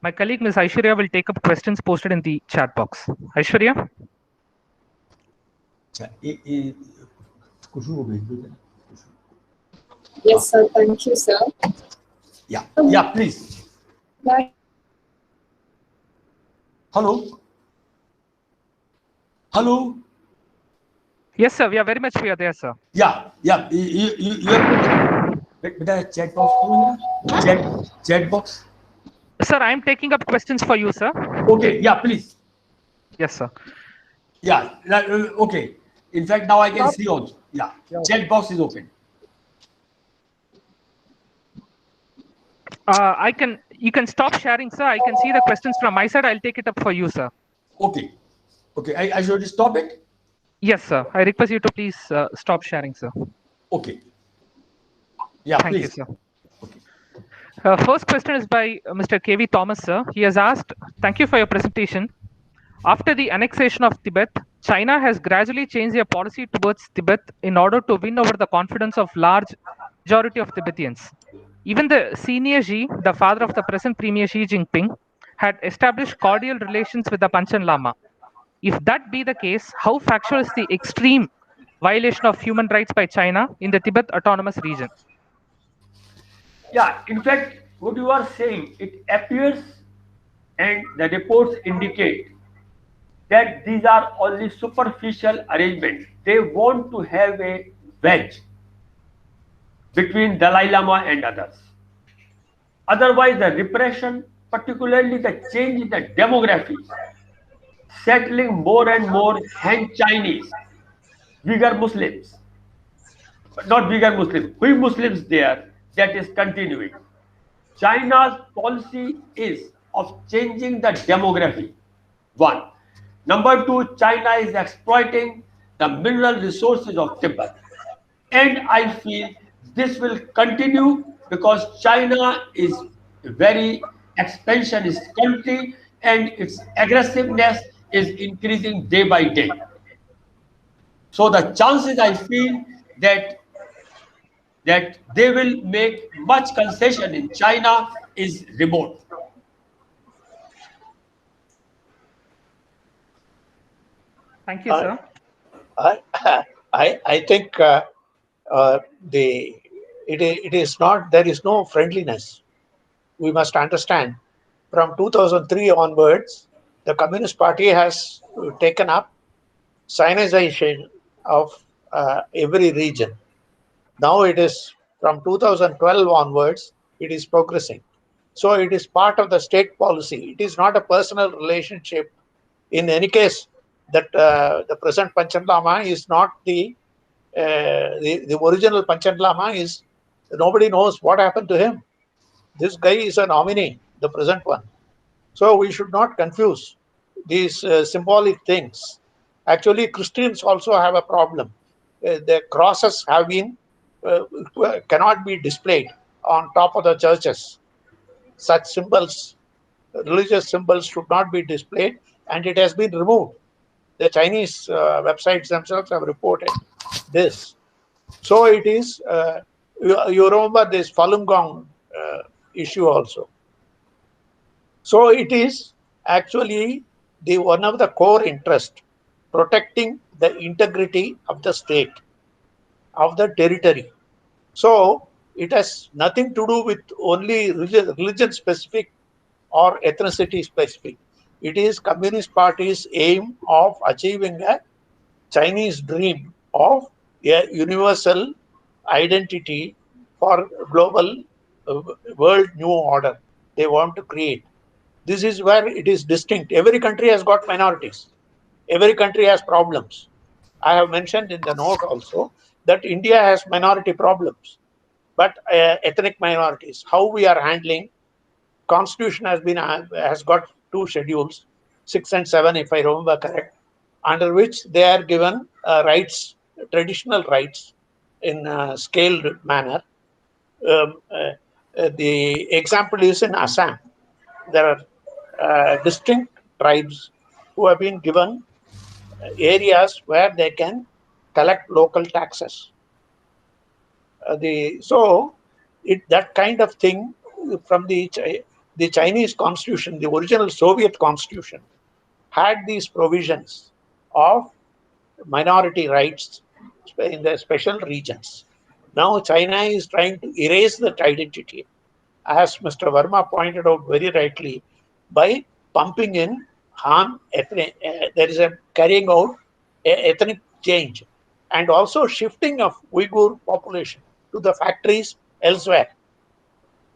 My colleague, Ms. Aishwarya, will take up questions posted in the chat box. Aishwarya? Yes, sir. Thank you, sir. Yeah, please. Hello. Hello. Yes, sir. We are very much there, sir. Yeah. You have put the chat box. Chat box. Sir, I'm taking up questions for you, sir. Okay, yeah, please. Yes, sir. Yeah, okay. In fact, now I can Stop. see also. Yeah, Yeah. chat box is open. You can stop sharing, sir. I can see the questions from my side. I'll take it up for you, sir. Okay, okay. I should stop it. Yes, sir. I request you to please stop sharing, sir. Okay. Yeah, Thank you, please. sir. Okay. First question is by Mr. KV Thomas, sir. He has asked, thank you for your presentation. After the annexation of Tibet, China has gradually changed their policy towards Tibet in order to win over the confidence of large majority of Tibetans. Even the senior Xi, the father of the present Premier Xi Jinping, had established cordial relations with the Panchen Lama. If that be the case, how factual is the extreme violation of human rights by China in the Tibet Autonomous Region? Yeah, in fact, what you are saying, it appears and the reports indicate that these are only superficial arrangements. They want to have a wedge between Dalai Lama and others. Otherwise, the repression, particularly the change in the demographies, settling more and more Han Chinese, Uyghur Muslims, but not Uyghur Muslims, Hui Muslims there, that is continuing. China's policy is of changing the demography. One. Number two, China is exploiting the mineral resources of Tibet. And I feel this will continue because China is a very expansionist country and its aggressiveness is increasing day by day. So the chances I feel that they will make much concession in China is remote. Thank you, sir. I I think it is not, there is no friendliness. We must understand from 2003 onwards, the Communist Party has taken up Sinization of every region. Now it is from 2012 onwards, it is progressing. So it is part of the state policy. It is not a personal relationship. In any case, that the present Panchen Lama is not the original Panchen Lama is, nobody knows what happened to him. This guy is a nominee, the present one. So we should not confuse these symbolic things. Actually, Christians also have a problem. The crosses have been cannot be displayed on top of the churches. Such symbols, religious symbols, should not be displayed, and it has been removed. The Chinese websites themselves have reported this. So it is. You remember this Falun Gong issue also. So it is actually the one of the core interest, protecting the integrity of the state, of the territory. So it has nothing to do with only religion specific or ethnicity specific. It is Communist Party's aim of achieving a Chinese dream of a universal identity for global world new order they want to create. This is where it is distinct. Every country has got minorities. Every country has problems. I have mentioned in the note also that India has minority problems, but ethnic minorities. How we are handling, Constitution has got two schedules, 6 and 7, if I remember correct, under which they are given rights, traditional rights, in a scaled manner. The example is in Assam. There are distinct tribes who have been given areas where they can collect local taxes. That kind of thing from the Chinese constitution, the original Soviet constitution, had these provisions of minority rights in the special regions. Now China is trying to erase that identity, as Mr. Verma pointed out very rightly, by pumping in Han ethnic. There is a carrying out ethnic change, and also shifting of Uyghur population to the factories elsewhere.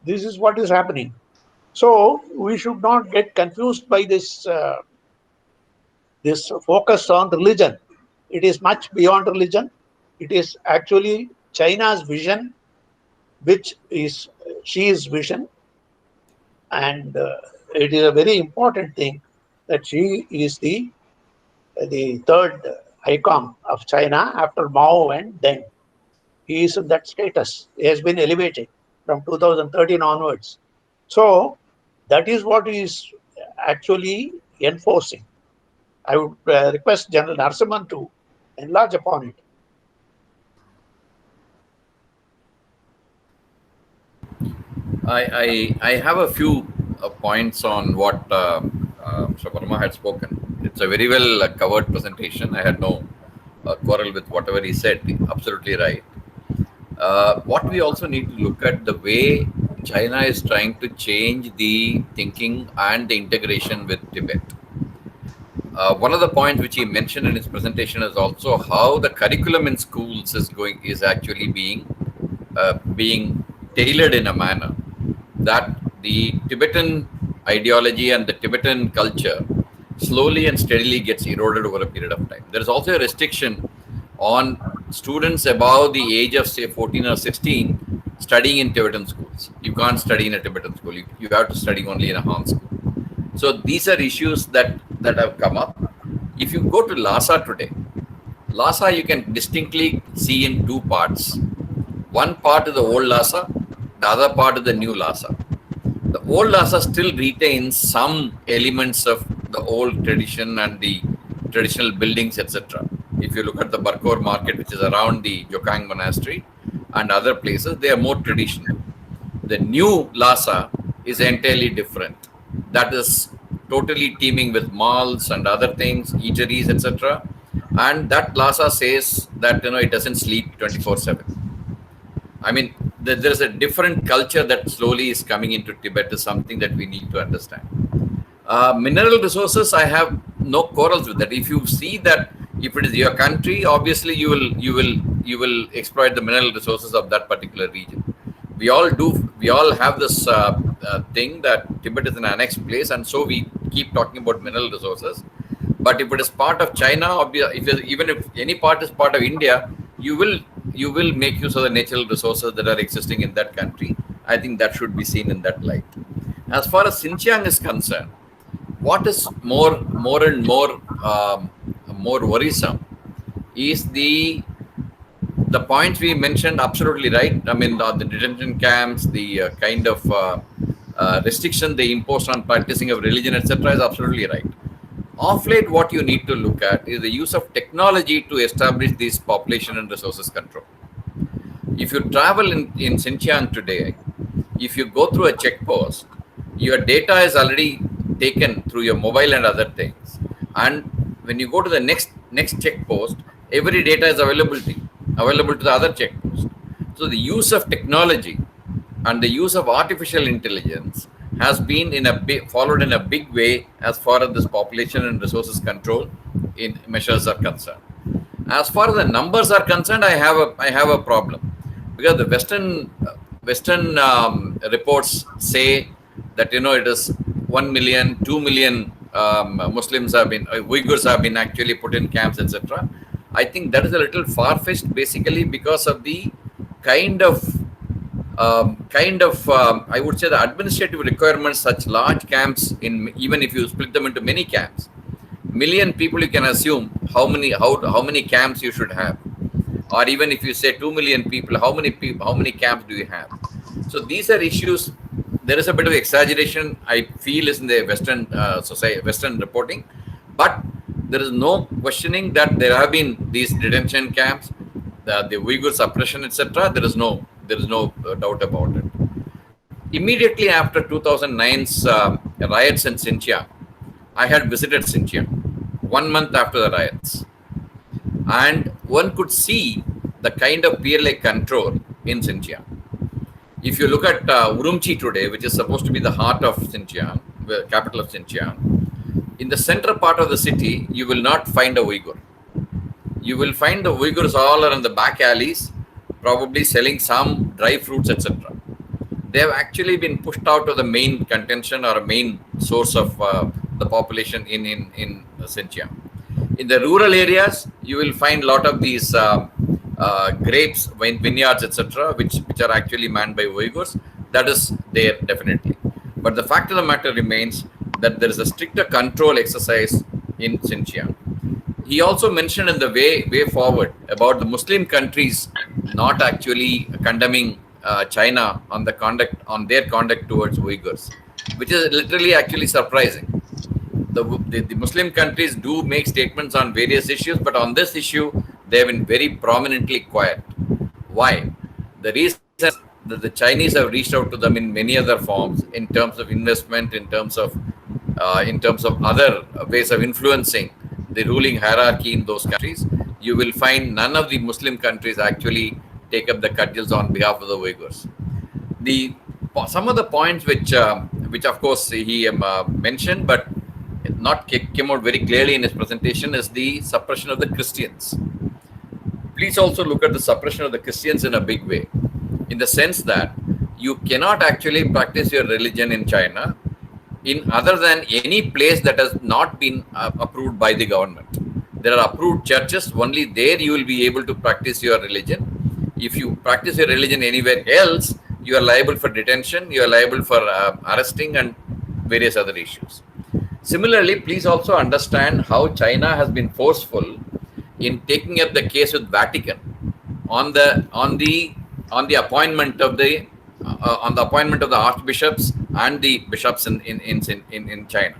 This is what is happening. So we should not get confused by this focus on religion. It is much beyond religion. It is actually China's vision, which is Xi's vision, and it is a very important thing that Xi is the third icon of China after Mao and Deng. He is in that status. He has been elevated from 2013 onwards. So that is what he is actually enforcing. I would request General Narasimhan to enlarge upon it. I have a few points on what Mr. Verma had spoken. It's a very well covered presentation. I had no quarrel with whatever he said. Absolutely right. What we also need to look at the way China is trying to change the thinking and the integration with Tibet. One of the points which he mentioned in his presentation is also how the curriculum in schools is actually being tailored in a manner that the Tibetan ideology and the Tibetan culture slowly and steadily gets eroded over a period of time. There is also a restriction on students above the age of, say, 14 or 16 studying in Tibetan schools. You can't study in a Tibetan school. You have to study only in a Han school. So these are issues that have come up. If you go to Lhasa today, Lhasa you can distinctly see in two parts. One part is the old Lhasa, the other part is the new Lhasa. The old Lhasa still retains some elements of the old tradition and the traditional buildings, etc. If you look at the Barkor market, which is around the Jokang monastery and other places, they are more traditional. The new Lhasa is entirely different. That is totally teeming with malls and other things, eateries, etc. And that Lhasa says that it doesn't sleep 24/7. I mean, there's a different culture that slowly is coming into Tibet is something that we need to understand. Mineral resources, I have no quarrels with that. If you see that if it is your country, obviously you will exploit the mineral resources of that particular region. We all do. We all have this thing that Tibet is an annexed place, and so we keep talking about mineral resources. But if it is part of China, even if any part is part of India, you will make use of the natural resources that are existing in that country. I think that should be seen in that light. As far as Xinjiang is concerned, what is more and more worrisome is the points we mentioned. Absolutely right. I mean, the detention camps, the kind of restriction they impose on practicing of religion, etc., is absolutely right. Of late, what you need to look at is the use of technology to establish this population and resources control. If you travel in Xinjiang today, if you go through a check post, your data is already taken through your mobile and other things. And when you go to the next check post, every data is available to the other check post. So the use of technology and the use of artificial intelligence has been followed in a big way as far as this population and resources control in measures are concerned. As far as the numbers are concerned, I have a problem, because the Western reports say that it is 1 million, 2 million Muslims Uyghurs have been actually put in camps, etc. I think that is a little far-fetched, basically because of the kind of I would say the administrative requirements. Such large camps, even if you split them into many camps, million people, you can assume how many camps you should have. Or even if you say 2 million people, how many camps do you have? So these are issues. There is a bit of exaggeration, I feel, is in the Western reporting, but there is no questioning that there have been these detention camps, the Uyghur suppression, etc. There is no doubt about it. Immediately after 2009's riots in Xinjiang, I had visited Xinjiang 1 month after the riots, and one could see the kind of PLA control in Xinjiang. If you look at Urumqi today, which is supposed to be the heart of Xinjiang, the capital of Xinjiang, in the center part of the city, you will not find a Uyghur. You will find the Uyghurs all around the back alleys, probably selling some dry fruits, etc. they have actually been pushed out of the main contention or a main source of the population in Xinjiang. In the rural areas, you will find a lot of these grapes, vineyards, etc., which are actually manned by Uyghurs. That is there definitely. But the fact of the matter remains that there is a stricter control exercise in Xinjiang. He also mentioned in the way forward about the Muslim countries not actually condemning China on their conduct towards Uyghurs, which is literally actually surprising. The Muslim countries do make statements on various issues, but on this issue, they have been very prominently quiet. Why? The reason is that the Chinese have reached out to them in many other forms, in terms of investment, in terms of other ways of influencing the ruling hierarchy in those countries. You will find none of the Muslim countries actually take up the cudgels on behalf of the Uyghurs. Some of the points which of course he mentioned, but not came out very clearly in his presentation, is the suppression of the Christians. Please also look at the suppression of the Christians in a big way, in the sense that you cannot actually practice your religion in China in other than any place that has not been approved by the government. There are approved churches, only there you will be able to practice your religion. If you practice your religion anywhere else, you are liable for detention, you are liable for arresting and various other issues. Similarly, please also understand how China has been forceful in taking up the case with Vatican on the appointment of the archbishops and the bishops in China.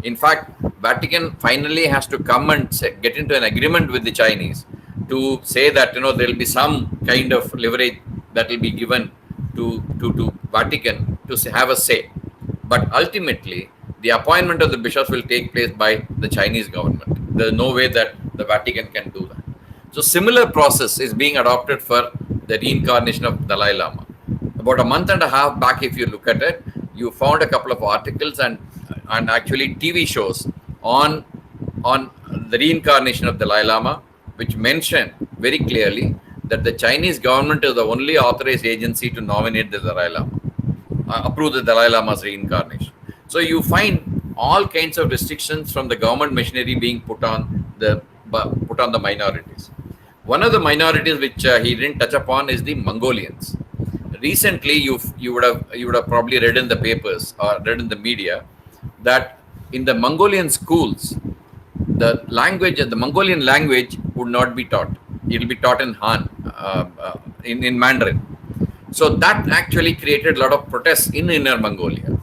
In fact, Vatican finally has to come and get into an agreement with the Chinese to say that there will be some kind of leverage that will be given to Vatican to have a say. But ultimately, the appointment of the bishops will take place by the Chinese government. There is no way that the Vatican can do that. So similar process is being adopted for the reincarnation of Dalai Lama. About a month and a half back, if you look at it, you found a couple of articles and actually TV shows on the reincarnation of Dalai Lama, which mentioned very clearly that the Chinese government is the only authorized agency to nominate the Dalai Lama, approve the Dalai Lama's reincarnation. So you find all kinds of restrictions from the government machinery being put on the minorities. One of the minorities which he didn't touch upon is the Mongolians. Recently, you would have probably read in the papers or read in the media that in the Mongolian schools, the Mongolian language would not be taught. It will be taught in Han, in Mandarin. So that actually created a lot of protests in Inner Mongolia.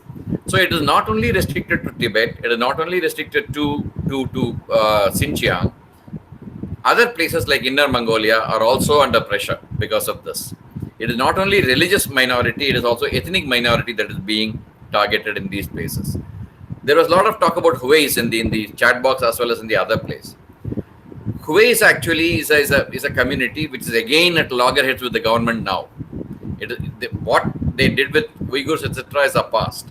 So it is not only restricted to Tibet, it is not only restricted to Xinjiang. Other places like Inner Mongolia are also under pressure because of this. It is not only religious minority, it is also ethnic minority that is being targeted in these places. There was a lot of talk about Hueys in the chat box as well as in the other place. Hueys actually is a community which is again at loggerheads with the government now. What they did with Uyghurs, etc., is a past.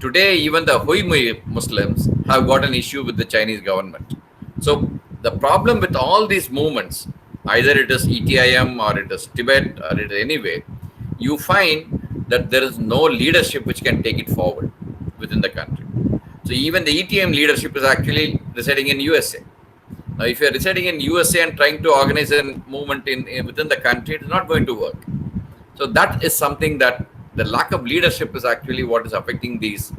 Today, even the Hui Muslims have got an issue with the Chinese government. So the problem with all these movements, either it is ETIM or it is Tibet or it is anyway, you find that there is no leadership which can take it forward within the country. So even the ETM leadership is actually residing in USA. Now, if you are residing in USA and trying to organize a movement within the country, it is not going to work. So that is something that the lack of leadership is actually what is affecting these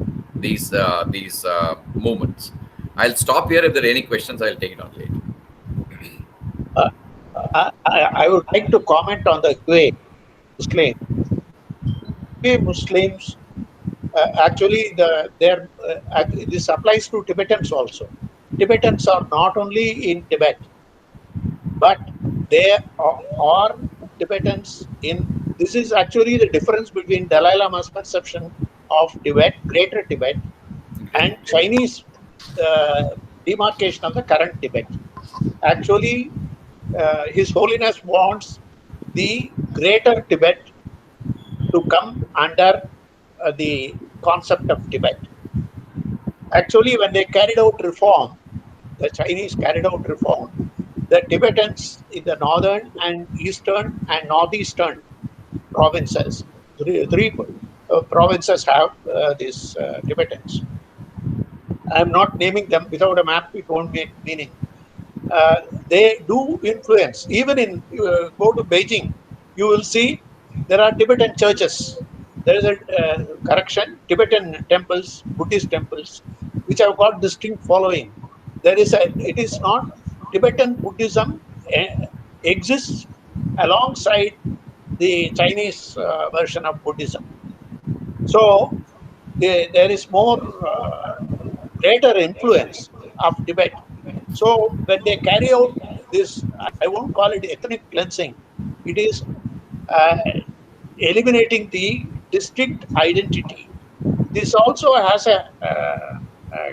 movements. I'll stop here. If there are any questions, I'll take it on later. I would like to comment on the Hui Muslim. Hui Muslims, actually, this applies to Tibetans also. Tibetans are not only in Tibet, but there are Tibetans in. This is actually the difference between Dalai Lama's conception of Tibet, Greater Tibet, and Chinese demarcation of the current Tibet. Actually, His Holiness wants the Greater Tibet to come under the concept of Tibet. Actually, when they carried out reform, the Chinese carried out reform, the Tibetans in the northern and eastern and northeastern provinces, three provinces have these Tibetans. I am not naming them. Without a map, it won't make meaning. They do influence. Even in go to Beijing, you will see there are Tibetan churches. There is a correction, Tibetan temples, Buddhist temples, which have got distinct following. There is a. It is not Tibetan Buddhism exists alongside the Chinese version of Buddhism. So there is more greater influence of Tibet. So when they carry out this, I won't call it ethnic cleansing. It is eliminating the district identity. This also has a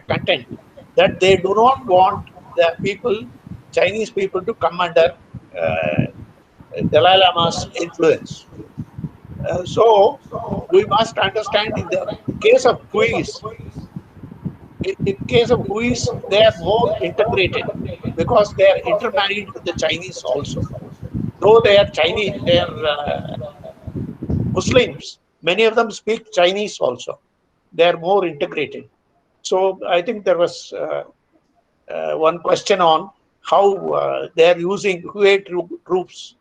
content that they do not want the people, Chinese people, to come under Dalai Lama's influence. So we must understand in the case of Huis, they are more integrated because they are intermarried with the Chinese also. Though they are Chinese, they are Muslims. Many of them speak Chinese also. They are more integrated. So I think there was one question on how they are using Hui troops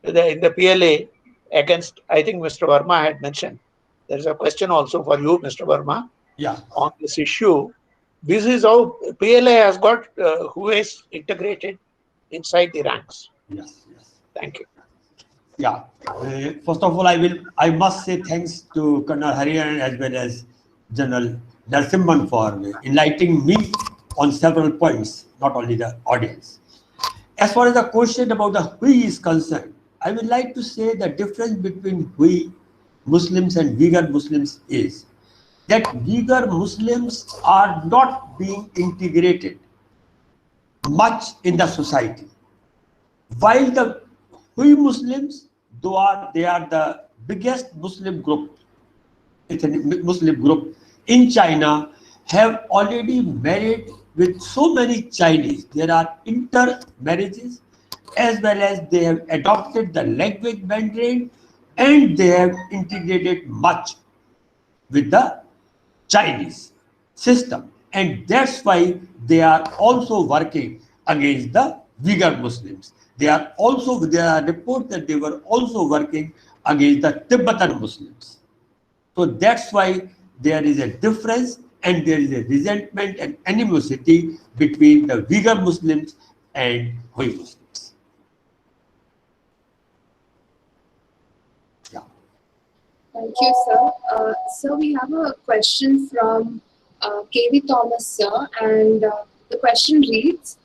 in the PLA against, I think Mr. Verma had mentioned. There is a question also for you, Mr. Verma, on this issue. This is how PLA has got who is integrated inside the ranks. Yes. Thank you. Yeah. First of all, I must say thanks to Colonel Hariharan as well as General Narasimhan for enlightening me on several points, not only the audience. As far as the question about the Hui is concerned, I would like to say the difference between Hui Muslims and Uyghur Muslims is that Uyghur Muslims are not being integrated much in the society, while the Hui Muslims, they are the biggest Muslim group in China, have already married with so many Chinese. There are intermarriages, as well as they have adopted the language Mandarin, and they have integrated much with the Chinese system. And that's why they are also working against the Uyghur Muslims. There are reports that they were also working against the Tibetan Muslims. So that's why there is a difference, and there is a resentment and animosity between the Uyghur Muslims and Hui Muslims. Yeah. Thank you, sir. Sir, we have a question from KV Thomas, sir, and the question reads,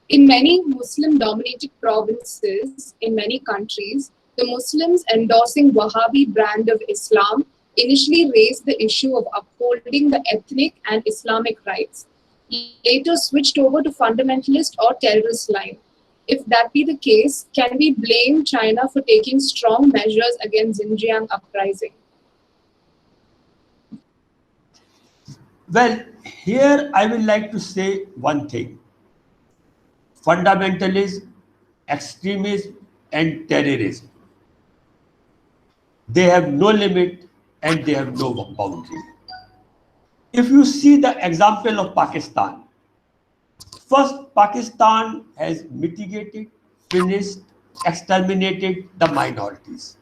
in many Muslim-dominated provinces in many countries, the Muslims endorsing Wahhabi brand of Islam initially raised the issue of upholding the ethnic and Islamic rights, later switched over to fundamentalist or terrorist line. If that be the case, can we blame China for taking strong measures against Xinjiang uprising? Well, here I would like to say one thing. Fundamentalism, extremism, and terrorism, they have no limit and they have no boundary. If you see the example of Pakistan, first Pakistan has mitigated, finished, exterminated the minorities.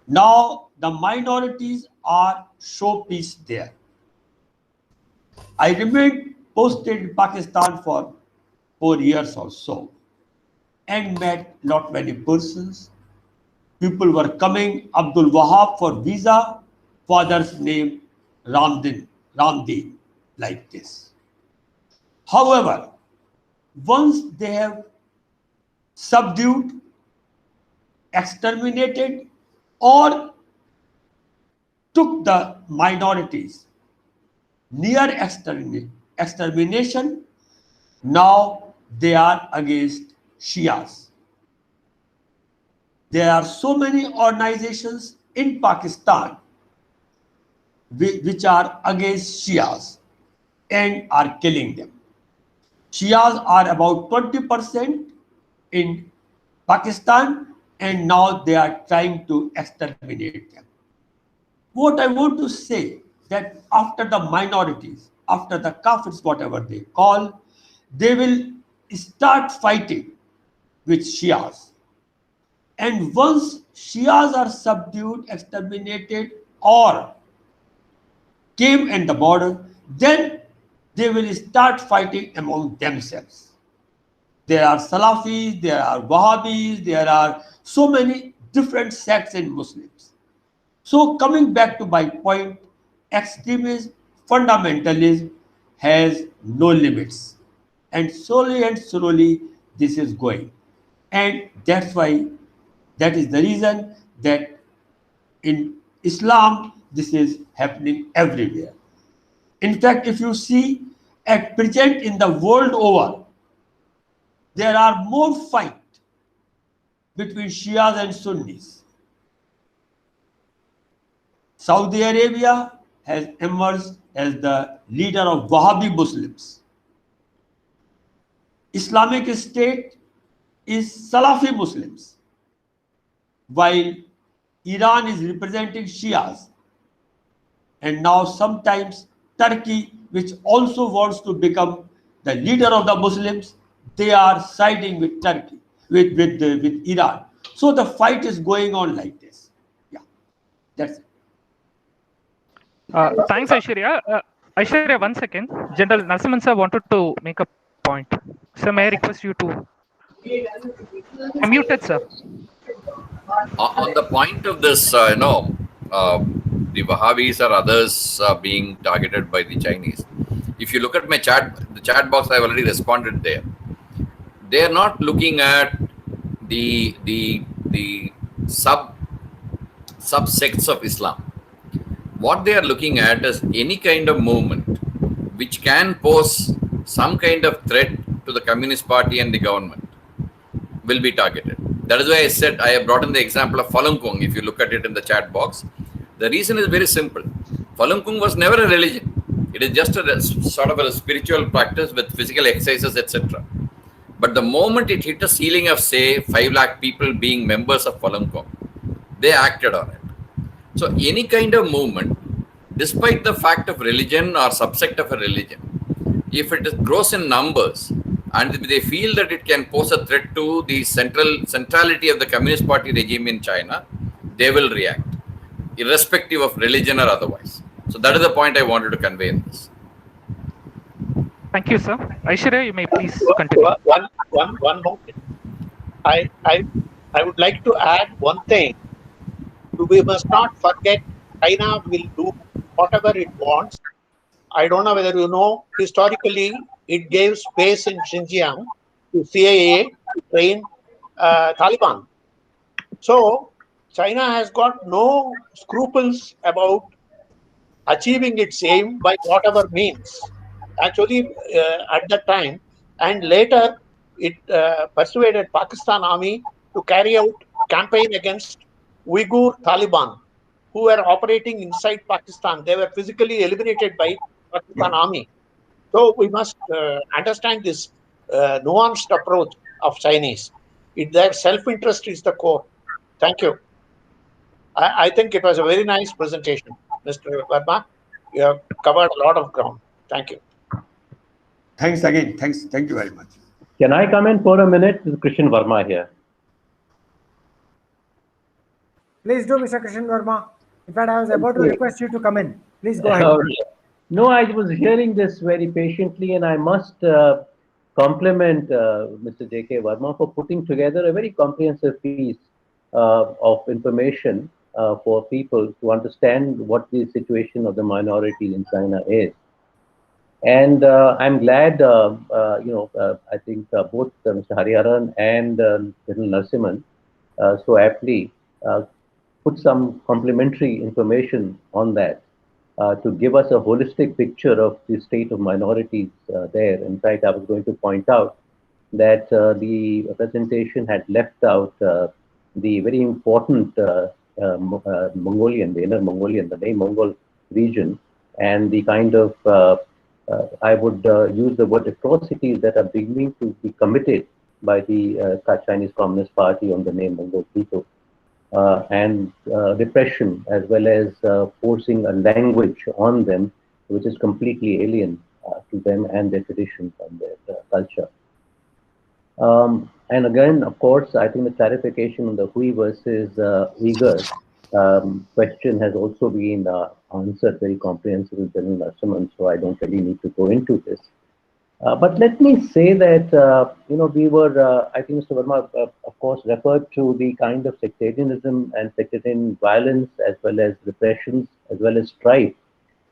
Now the minorities are showpiece there. I remained posted in Pakistan for 4 years or so and met not many persons. People were coming, Abdul Wahab for visa, father's name Ramdin, like this. However, once they have subdued, exterminated, or took the minorities near extermination, now they are against Shias. There are so many organizations in Pakistan which are against Shias and are killing them. Shias are about 20% in Pakistan and now they are trying to exterminate them. What I want to say that after the minorities, after the Kafirs, whatever they call, they will start fighting with Shias. And once Shias are subdued, exterminated, or came in the border, then they will start fighting among themselves. There are Salafis, there are Wahhabis, there are so many different sects in Muslims. So coming back to my point, extremism, fundamentalism has no limits. And slowly this is going. And that's why, that is the reason that in Islam, this is happening everywhere. In fact, if you see at present in the world over, there are more fights between Shias and Sunnis. Saudi Arabia has emerged as the leader of Wahhabi Muslims. Islamic State is Salafi Muslims, while Iran is representing Shias. And now sometimes Turkey, which also wants to become the leader of the Muslims, they are siding with Turkey, with Iran. So the fight is going on like this. Yeah, that's it. Thanks, Aishwarya. Aishwarya, 1 second. General Narasimhan sir wanted to make a point. Sir, may I request you to unmute, sir. On the point of this, the Wahhabis or others being targeted by the Chinese. If you look at my the chat box, I've already responded there. They are not looking at the subsects of Islam. What they are looking at is any kind of movement which can pose some kind of threat to the Communist Party and the government will be targeted. That is why I said I have brought in the example of Falun Gong. If you look at it in the chat box, the reason is very simple. Falun Gong was never a religion. It is just a sort of a spiritual practice with physical exercises, etc. But the moment it hit a ceiling of, say, 5 lakh people being members of Falun Gong, they acted on it. So any kind of movement, despite the fact of religion or subsect of a religion, if it grows in numbers and they feel that it can pose a threat to the centrality of the Communist Party regime in China, they will react, irrespective of religion or otherwise. So that is the point I wanted to convey in this. Thank you, sir. Aishwarya, you may please continue. One more thing. I would like to add one thing. We must not forget China will do whatever it wants. I don't know whether you know, historically, it gave space in Xinjiang to CIA to train Taliban. So China has got no scruples about achieving its aim by whatever means. Actually, at that time, and later it persuaded Pakistan army to carry out campaign against Uyghur Taliban, who were operating inside Pakistan. They were physically eliminated by Pakistan army. So we must understand this nuanced approach of Chinese. Their self-interest is the core. Thank you. I think it was a very nice presentation, Mr. Verma. You have covered a lot of ground. Thank you. Thanks again. Thank you very much. Can I come in for a minute? This is Krishan Verma here. Please do, Mr. Krishan Verma. In fact, I was about to request you to come in. Please go ahead. No, I was hearing this very patiently, and I must compliment Mr. J.K. Verma for putting together a very comprehensive piece of information for people to understand what the situation of the minority in China is. And I'm glad, I think both Mr. Hariharan and General Narasimhan so aptly put some complementary information on that to give us a holistic picture of the state of minorities there. In fact, I was going to point out that the presentation had left out the very important Mongolian, the inner Mongolian, the main Mongol region, and the kind of I would use the word atrocities that are beginning to be committed by the Chinese Communist Party on the name of those people. And repression, as well as forcing a language on them which is completely alien to them and their traditions and their culture. And again, of course, I think the clarification on the Hui versus Uyghur question has also been answered very comprehensively, General Narasimhan, so I don't really need to go into this. But let me say that, we were, I think Mr. Verma, of course, referred to the kind of sectarianism and sectarian violence, as well as repressions, as well as strife,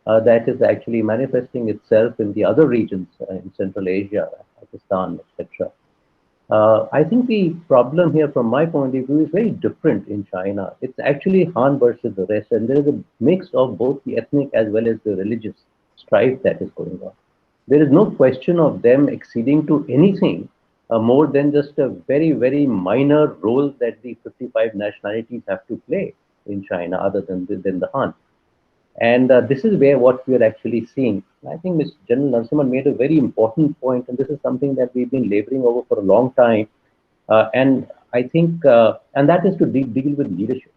that is actually manifesting itself in the other regions in Central Asia, Pakistan, etc. I think the problem here, from my point of view, is very different in China. It's actually Han versus the rest, and there is a mix of both the ethnic as well as the religious strife that is going on. There is no question of them acceding to anything more than just a very, very minor role that the 55 nationalities have to play in China, other than the Han. And this is where what we are actually seeing. I think Mr. General Narasimhan made a very important point, and this is something that we've been laboring over for a long time. And I think, and that is to deal with leadership.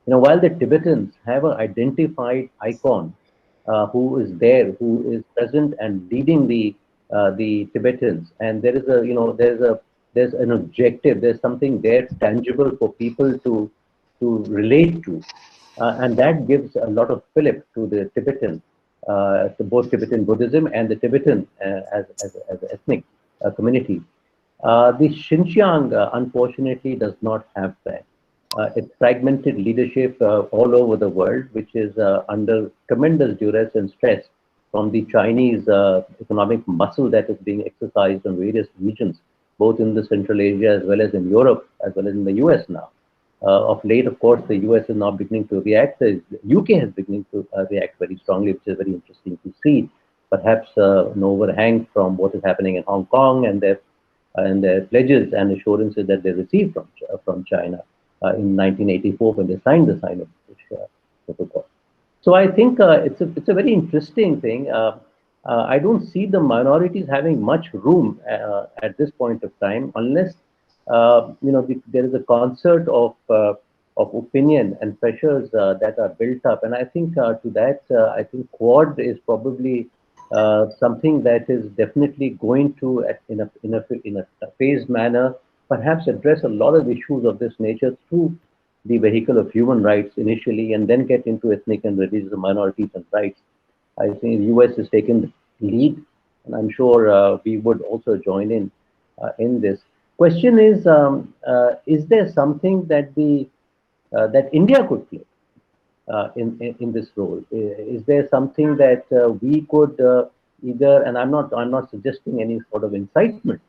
While the Tibetans have an identified icon who is there, who is present and leading the Tibetans, and there is there's an objective, there's something there tangible for people to relate to. And that gives a lot of fillip to the Tibetan, to both Tibetan Buddhism and the Tibetan as an ethnic community. The Xinjiang, unfortunately, does not have that. It's fragmented leadership all over the world, which is under tremendous duress and stress from the Chinese economic muscle that is being exercised on various regions, both in the Central Asia as well as in Europe, as well as in the US now. Of late, of course, the US is now beginning to react. The UK has beginning to react very strongly, which is very interesting to see. Perhaps an overhang from what is happening in Hong Kong and their pledges and assurances that they received from China in 1984 when they signed the Sino-British protocol. So I think it's a very interesting thing. I don't see the minorities having much room at this point of time, unless there is a concert of opinion and pressures that are built up. And I think to that, I think Quad is probably something that is definitely going to, in a phased manner, perhaps address a lot of issues of this nature through the vehicle of human rights initially, and then get into ethnic and religious minorities and rights. I think the US has taken the lead, and I'm sure we would also join in this. Question is there something that that India could play in this role? Is there something that we could either? And I'm not suggesting any sort of incitement,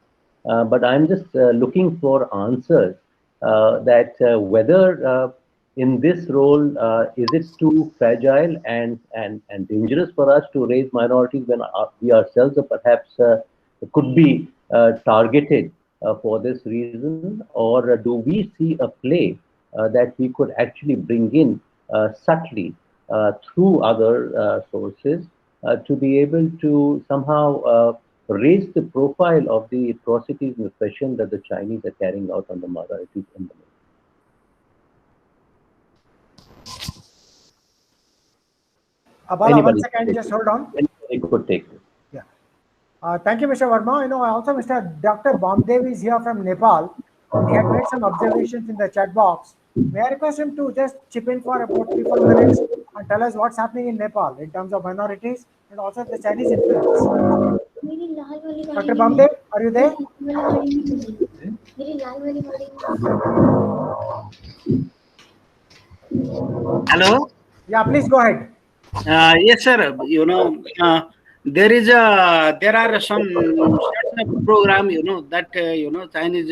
but I'm just looking for answers that whether in this role is it too fragile and dangerous for us to raise minorities when we ourselves are perhaps could be targeted for this reason, or do we see a play that we could actually bring in subtly through other sources to be able to somehow raise the profile of the atrocities and repression that the Chinese are carrying out on the minorities in the Bala, 1 second, just hold on. Anybody could take this. Yeah. Thank you, Mr. Verma. Also Mr. Dr. Bomdev is here from Nepal. He had made some observations in the chat box. May I request him to just chip in for about 3-4 minutes and tell us what's happening in Nepal in terms of minorities and also the Chinese influence. Dr. Bomdev, are you there? Hello? Yeah, please go ahead. Yes, sir. There are some sorts of program, that Chinese,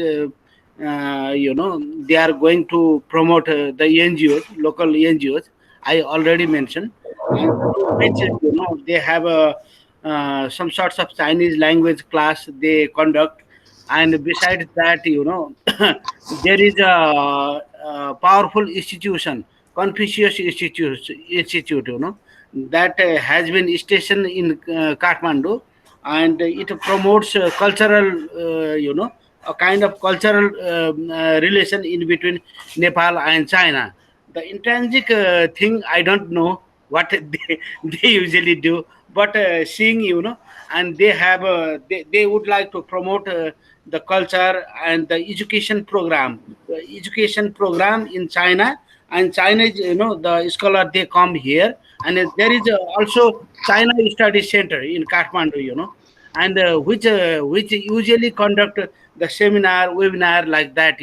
they are going to promote the NGOs, local NGOs. I already mentioned, which they have some sorts of Chinese language class they conduct, and besides that, there is a powerful institution, Confucius Institute, that has been stationed in Kathmandu, and it promotes cultural, a kind of cultural relation in between Nepal and China. The intrinsic thing, I don't know what they usually do, but seeing, and they have they would like to promote the culture and the education program in China. And China is, the scholar, they come here, and there is also China Study Center in Kathmandu, and which usually conduct the seminar, webinar like that.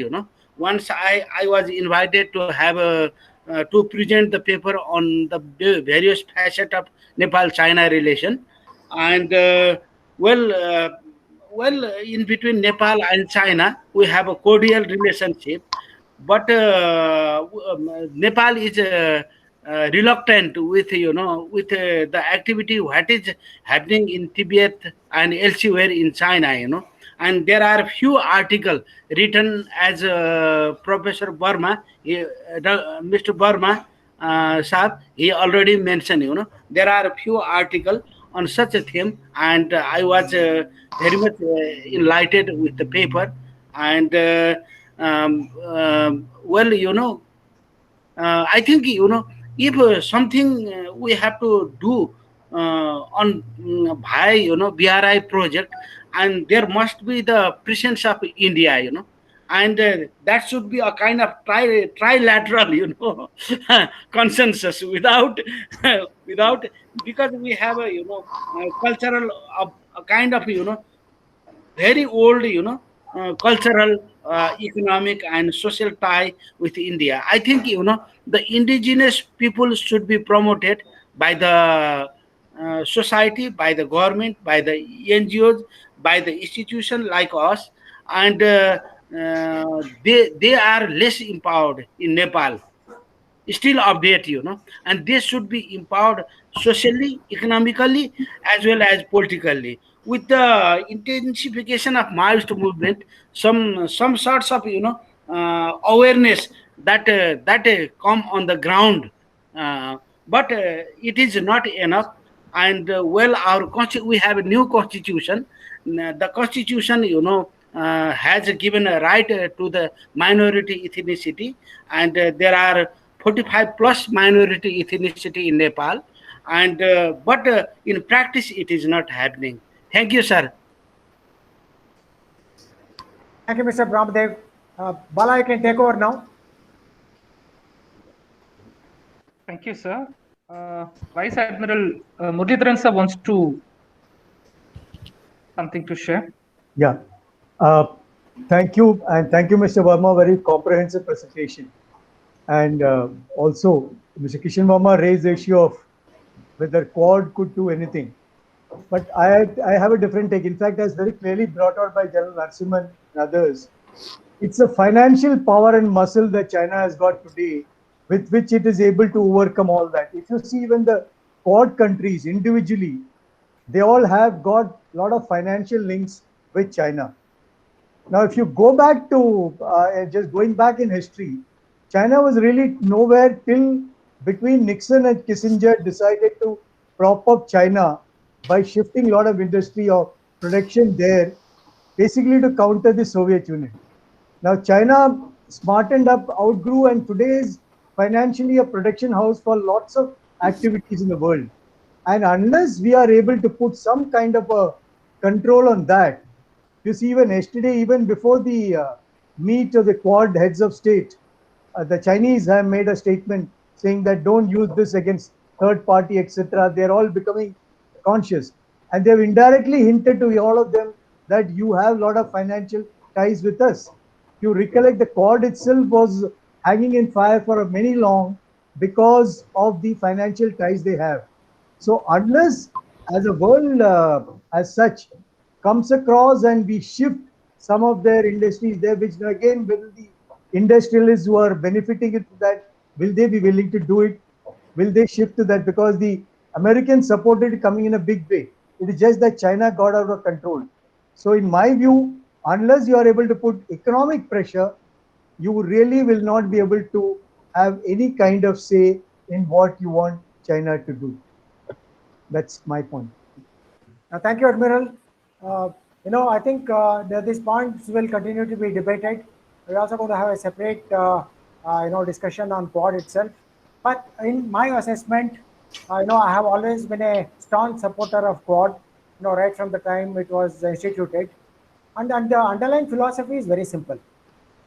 Once I was invited to have to present the paper on the various facets of Nepal China relation. And well in between Nepal and China we have a cordial relationship, but Nepal is reluctant with, with the activity what is happening in Tibet and elsewhere in China. And there are few articles written as Professor Verma, Mr. Verma, Saab, he already mentioned. There are a few articles on such a theme, and I was very much enlightened with the paper. And well, I think, if something we have to do on by BRI project, and there must be the presence of India, and that should be a kind of trilateral, consensus without without, because we have a, cultural a kind of, very old, cultural, economic, and social tie with India. I think, the indigenous people should be promoted by the society, by the government, by the NGOs, by the institution like us, and they are less empowered in Nepal, still update, and they should be empowered socially, economically, as well as politically. With the intensification of Maoist movement, some sorts of, awareness that come on the ground, but it is not enough. And well, we have a new constitution. The constitution, has given a right to the minority ethnicity, and there are 45 plus minority ethnicity in Nepal, and but in practice it is not happening. Thank you, sir. Thank you, Mr. Brahmadev. Bala, you can take over now. Thank you, sir. Vice Admiral Muralidharan sir wants to something to share. Yeah. Thank you. And thank you, Mr. Verma. Very comprehensive presentation. And also, Mr. Kishan Verma raised the issue of whether Quad could do anything. But I have a different take. In fact, as very clearly brought out by General Narasimhan and others, it's a financial power and muscle that China has got today, with which it is able to overcome all that. If you see even the Quad countries individually, they all have got a lot of financial links with China. Now, if you go back to, just going back in history, China was really nowhere till between Nixon and Kissinger decided to prop up China by shifting a lot of industry or production there, basically to counter the Soviet Union. Now, China smartened up, outgrew, and today is financially a production house for lots of activities in the world. And unless we are able to put some kind of a control on that, you see, even yesterday, even before the meet of the Quad heads of state, the Chinese have made a statement saying that don't use this against third party, etc. They're all becoming conscious. And they've indirectly hinted to all of them that you have a lot of financial ties with us. You recollect the Quad itself was hanging in fire for many long because of the financial ties they have. So unless as a world as such comes across and we shift some of their industries there, which again will the industrialists who are benefiting it that, will they be willing to do it? Will they shift to that? Because the Americans supported it coming in a big way. It is just that China got out of control. So in my view, unless you are able to put economic pressure, you really will not be able to have any kind of say in what you want China to do. That's my point. Thank you, Admiral. I think that these points will continue to be debated. We're also going to have a separate, discussion on Quad itself. But in my assessment, I have always been a staunch supporter of Quad, right from the time it was instituted. And the underlying philosophy is very simple.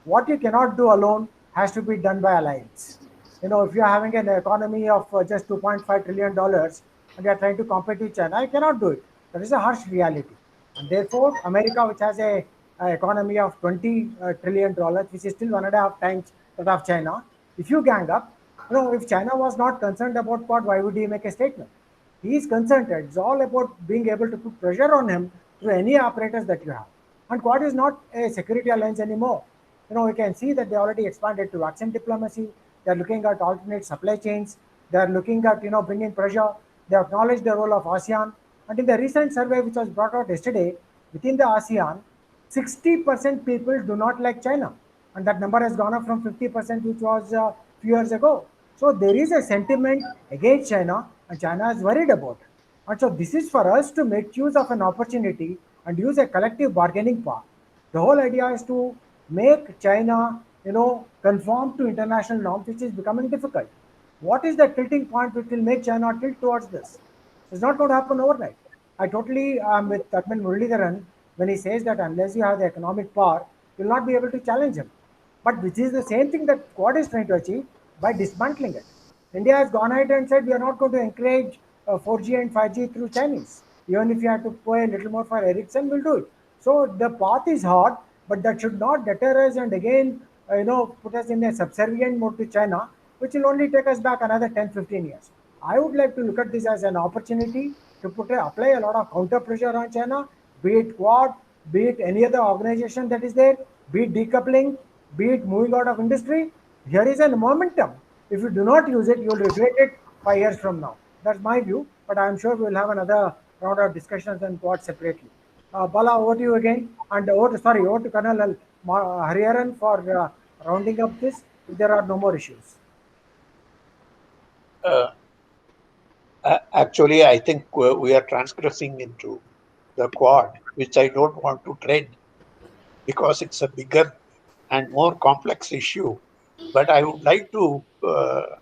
What you cannot do alone has to be done by alliance. If you're having an economy of just $2.5 trillion and you're trying to compete with China, you cannot do it. That is a harsh reality. And therefore, America, which has a economy of $20 trillion, which is still 1.5 times that of China, if you gang up, if China was not concerned about Quad, why would he make a statement? He is concerned. It's all about being able to put pressure on him through any apparatus that you have. And Quad is not a security alliance anymore. We can see that they already expanded to vaccine diplomacy. They're looking at alternate supply chains. They're looking at, bringing pressure. They acknowledge the role of ASEAN. And in the recent survey, which was brought out yesterday, within the ASEAN, 60% people do not like China. And that number has gone up from 50%, which was a few years ago. So there is a sentiment against China, and China is worried about it. And so this is for us to make use of an opportunity and use a collective bargaining power. The whole idea is to make China, conform to international norms, which is becoming difficult. What is the tilting point which will make China tilt towards this? It's not going to happen overnight. I totally am with Admin Muralidharan when he says that unless you have the economic power, you'll not be able to challenge him. But which is the same thing that Quad is trying to achieve by dismantling it. India has gone ahead and said we are not going to encourage 4G and 5G through Chinese. Even if you have to pay a little more for Ericsson, we'll do it. So the path is hard, but that should not deter us and again, put us in a subservient mode to China, which will only take us back another 10-15 years. I would like to look at this as an opportunity to apply a lot of counter pressure on China, be it Quad, be it any other organization that is there, be it decoupling, be it moving out of industry. Here is a momentum. If you do not use it, you will regret it 5 years from now. That's my view, but I'm sure we'll have another round of discussions on Quad separately. Bala, over to you again, and over to Colonel Hariharan for rounding up this, if there are no more issues. Actually, I think we are transgressing into the Quad, which I don't want to tread because it's a bigger and more complex issue. But I would like to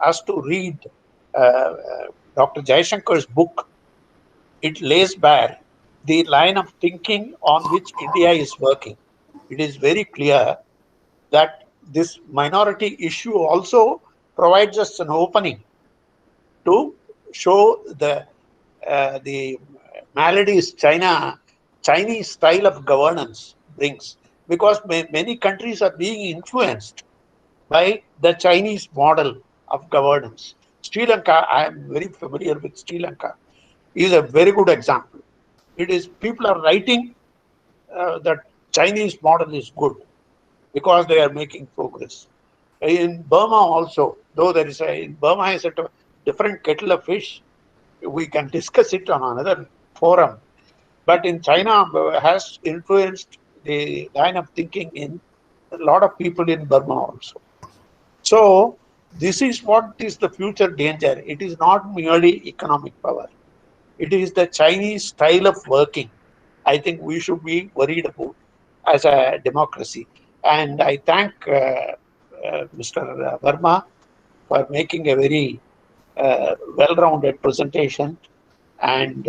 us to read Dr. Jayashankar's book. It lays bare the line of thinking on which India is working. It is very clear that this minority issue also provides us an opening to show the maladies Chinese style of governance brings, because many countries are being influenced by the Chinese model of governance. Sri Lanka, I am very familiar with Sri Lanka, is a very good example. It is people are writing that Chinese model is good because they are making progress. In Burma also, though there is in Burma is a different kettle of fish, we can discuss it on another forum. But in China has influenced the line of thinking in a lot of people in Burma also. So this is what is the future danger. It is not merely economic power. It is the Chinese style of working. I think we should be worried about as a democracy. And I thank Mr. Verma for making a very well-rounded presentation, and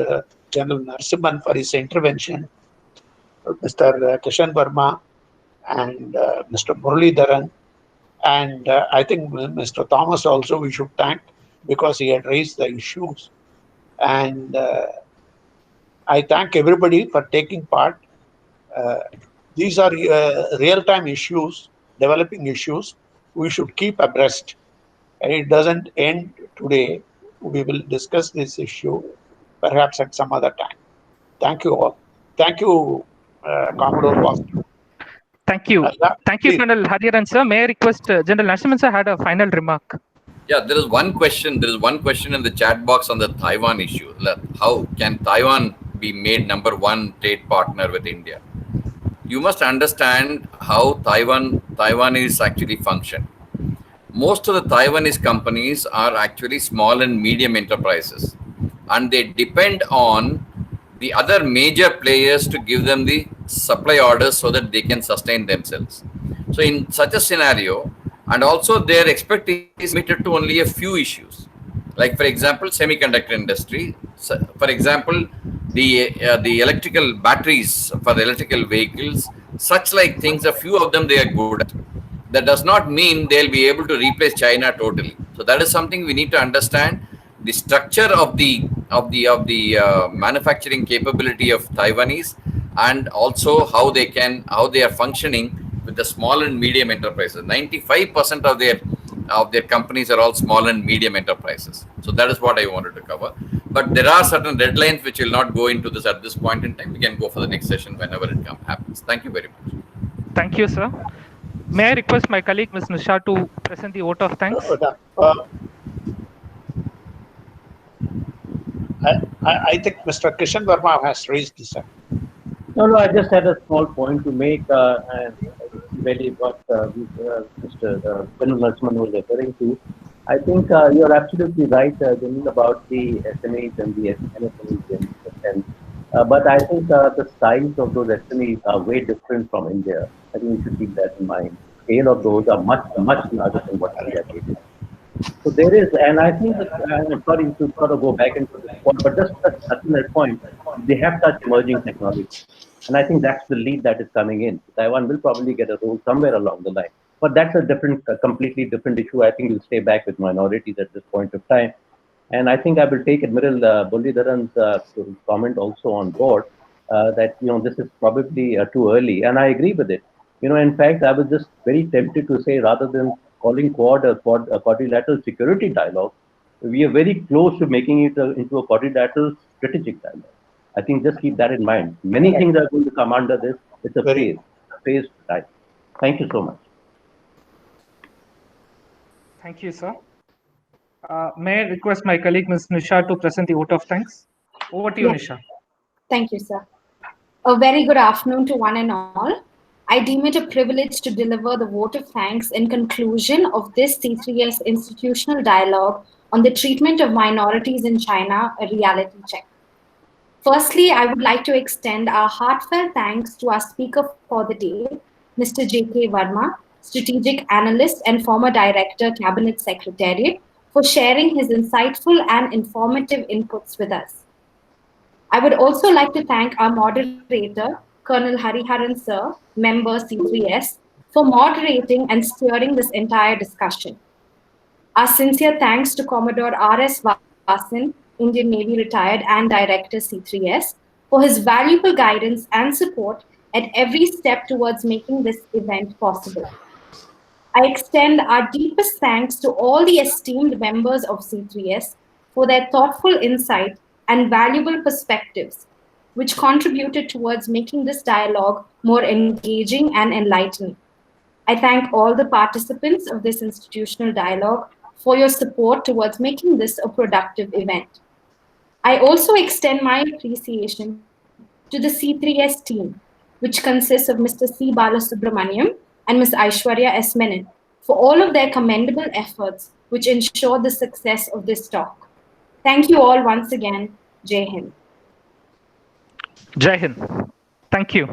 General Narasimhan for his intervention, Mr. Kishan Verma, and Mr. Muralidharan, and I think Mr. Thomas also we should thank because he had raised the issues. And I thank everybody for taking part. These are real-time issues, developing issues. We should keep abreast. And it doesn't end today. We will discuss this issue perhaps at some other time. Thank you all. Thank you, Commodore Vasu. Thank you. Thank you, Colonel Hariharan sir. May I request General Narasimhan sir had a final remark? Yeah, there is one question. There is one question in the chat box on the Taiwan issue. How can Taiwan be made #1 trade partner with India? You must understand how Taiwanese actually function. Most of the Taiwanese companies are actually small and medium enterprises, and they depend on the other major players to give them the supply orders so that they can sustain themselves. So in such a scenario, and also their expertise is limited to only a few issues, like for example, semiconductor industry. So, for example, the electrical batteries for the electrical vehicles, such like things, a few of them they are good at. That does not mean they'll be able to replace China totally. So that is something we need to understand. The structure of the manufacturing capability of Taiwanese, and also how they are functioning with the small and medium enterprises. 95% of their companies are all small and medium enterprises. So that is what I wanted to cover. But there are certain deadlines which will not go into this at this point in time. We can go for the next session whenever it happens. Thank you very much. Thank you, sir. May I request my colleague, Ms. Nisha, to present the vote of thanks? I think Mr. Kishan Verma has raised this. No, I just had a small point to make, and really what Mr. Narasimhan was referring to. I think you're absolutely right, Jamil, about the SMEs and the MSMEs. But I think the size of those SMEs are way different from India. I think we should keep that in mind. The scale of those are much larger than what India did. So there is, and I think that, I'm sorry to sort of go back into this point, but just touching that point, they have such emerging technology. And I think that's the lead that is coming in. Taiwan will probably get a role somewhere along the line. But that's a completely different issue. I think we'll stay back with minorities at this point of time. And I think I will take Admiral Bolidharan's comment also on board, that, this is probably too early. And I agree with it. In fact, I was just very tempted to say, rather than calling Quad a quadrilateral security dialogue, we are very close to making it into a quadrilateral strategic dialogue. I think just keep that in mind. Many things are going to come under this. It's a phase time. Thank you so much. Thank you, sir. May I request my colleague, Ms. Nisha, to present the vote of thanks? Over to you, Nisha. Thank you, sir. A very good afternoon to one and all. I deem it a privilege to deliver the vote of thanks in conclusion of this C3S institutional dialogue on the treatment of minorities in China, a reality check. Firstly, I would like to extend our heartfelt thanks to our speaker for the day, Mr. J.K. Verma, Strategic Analyst and former Director, Cabinet Secretariat, for sharing his insightful and informative inputs with us. I would also like to thank our moderator, Colonel Hariharan Sir, member C3S, for moderating and steering this entire discussion. Our sincere thanks to Commodore R.S. Vasan, Indian Navy retired and Director C3S, for his valuable guidance and support at every step towards making this event possible. I extend our deepest thanks to all the esteemed members of C3S for their thoughtful insight and valuable perspectives, which contributed towards making this dialogue more engaging and enlightening. I thank all the participants of this institutional dialogue for your support towards making this a productive event. I also extend my appreciation to the C3S team, which consists of Mr. C. Balasubramaniam and Ms. Aishwarya S. Menon, for all of their commendable efforts which ensure the success of this talk. Thank you all once again. Jai Hind. Jai Hind. Thank you.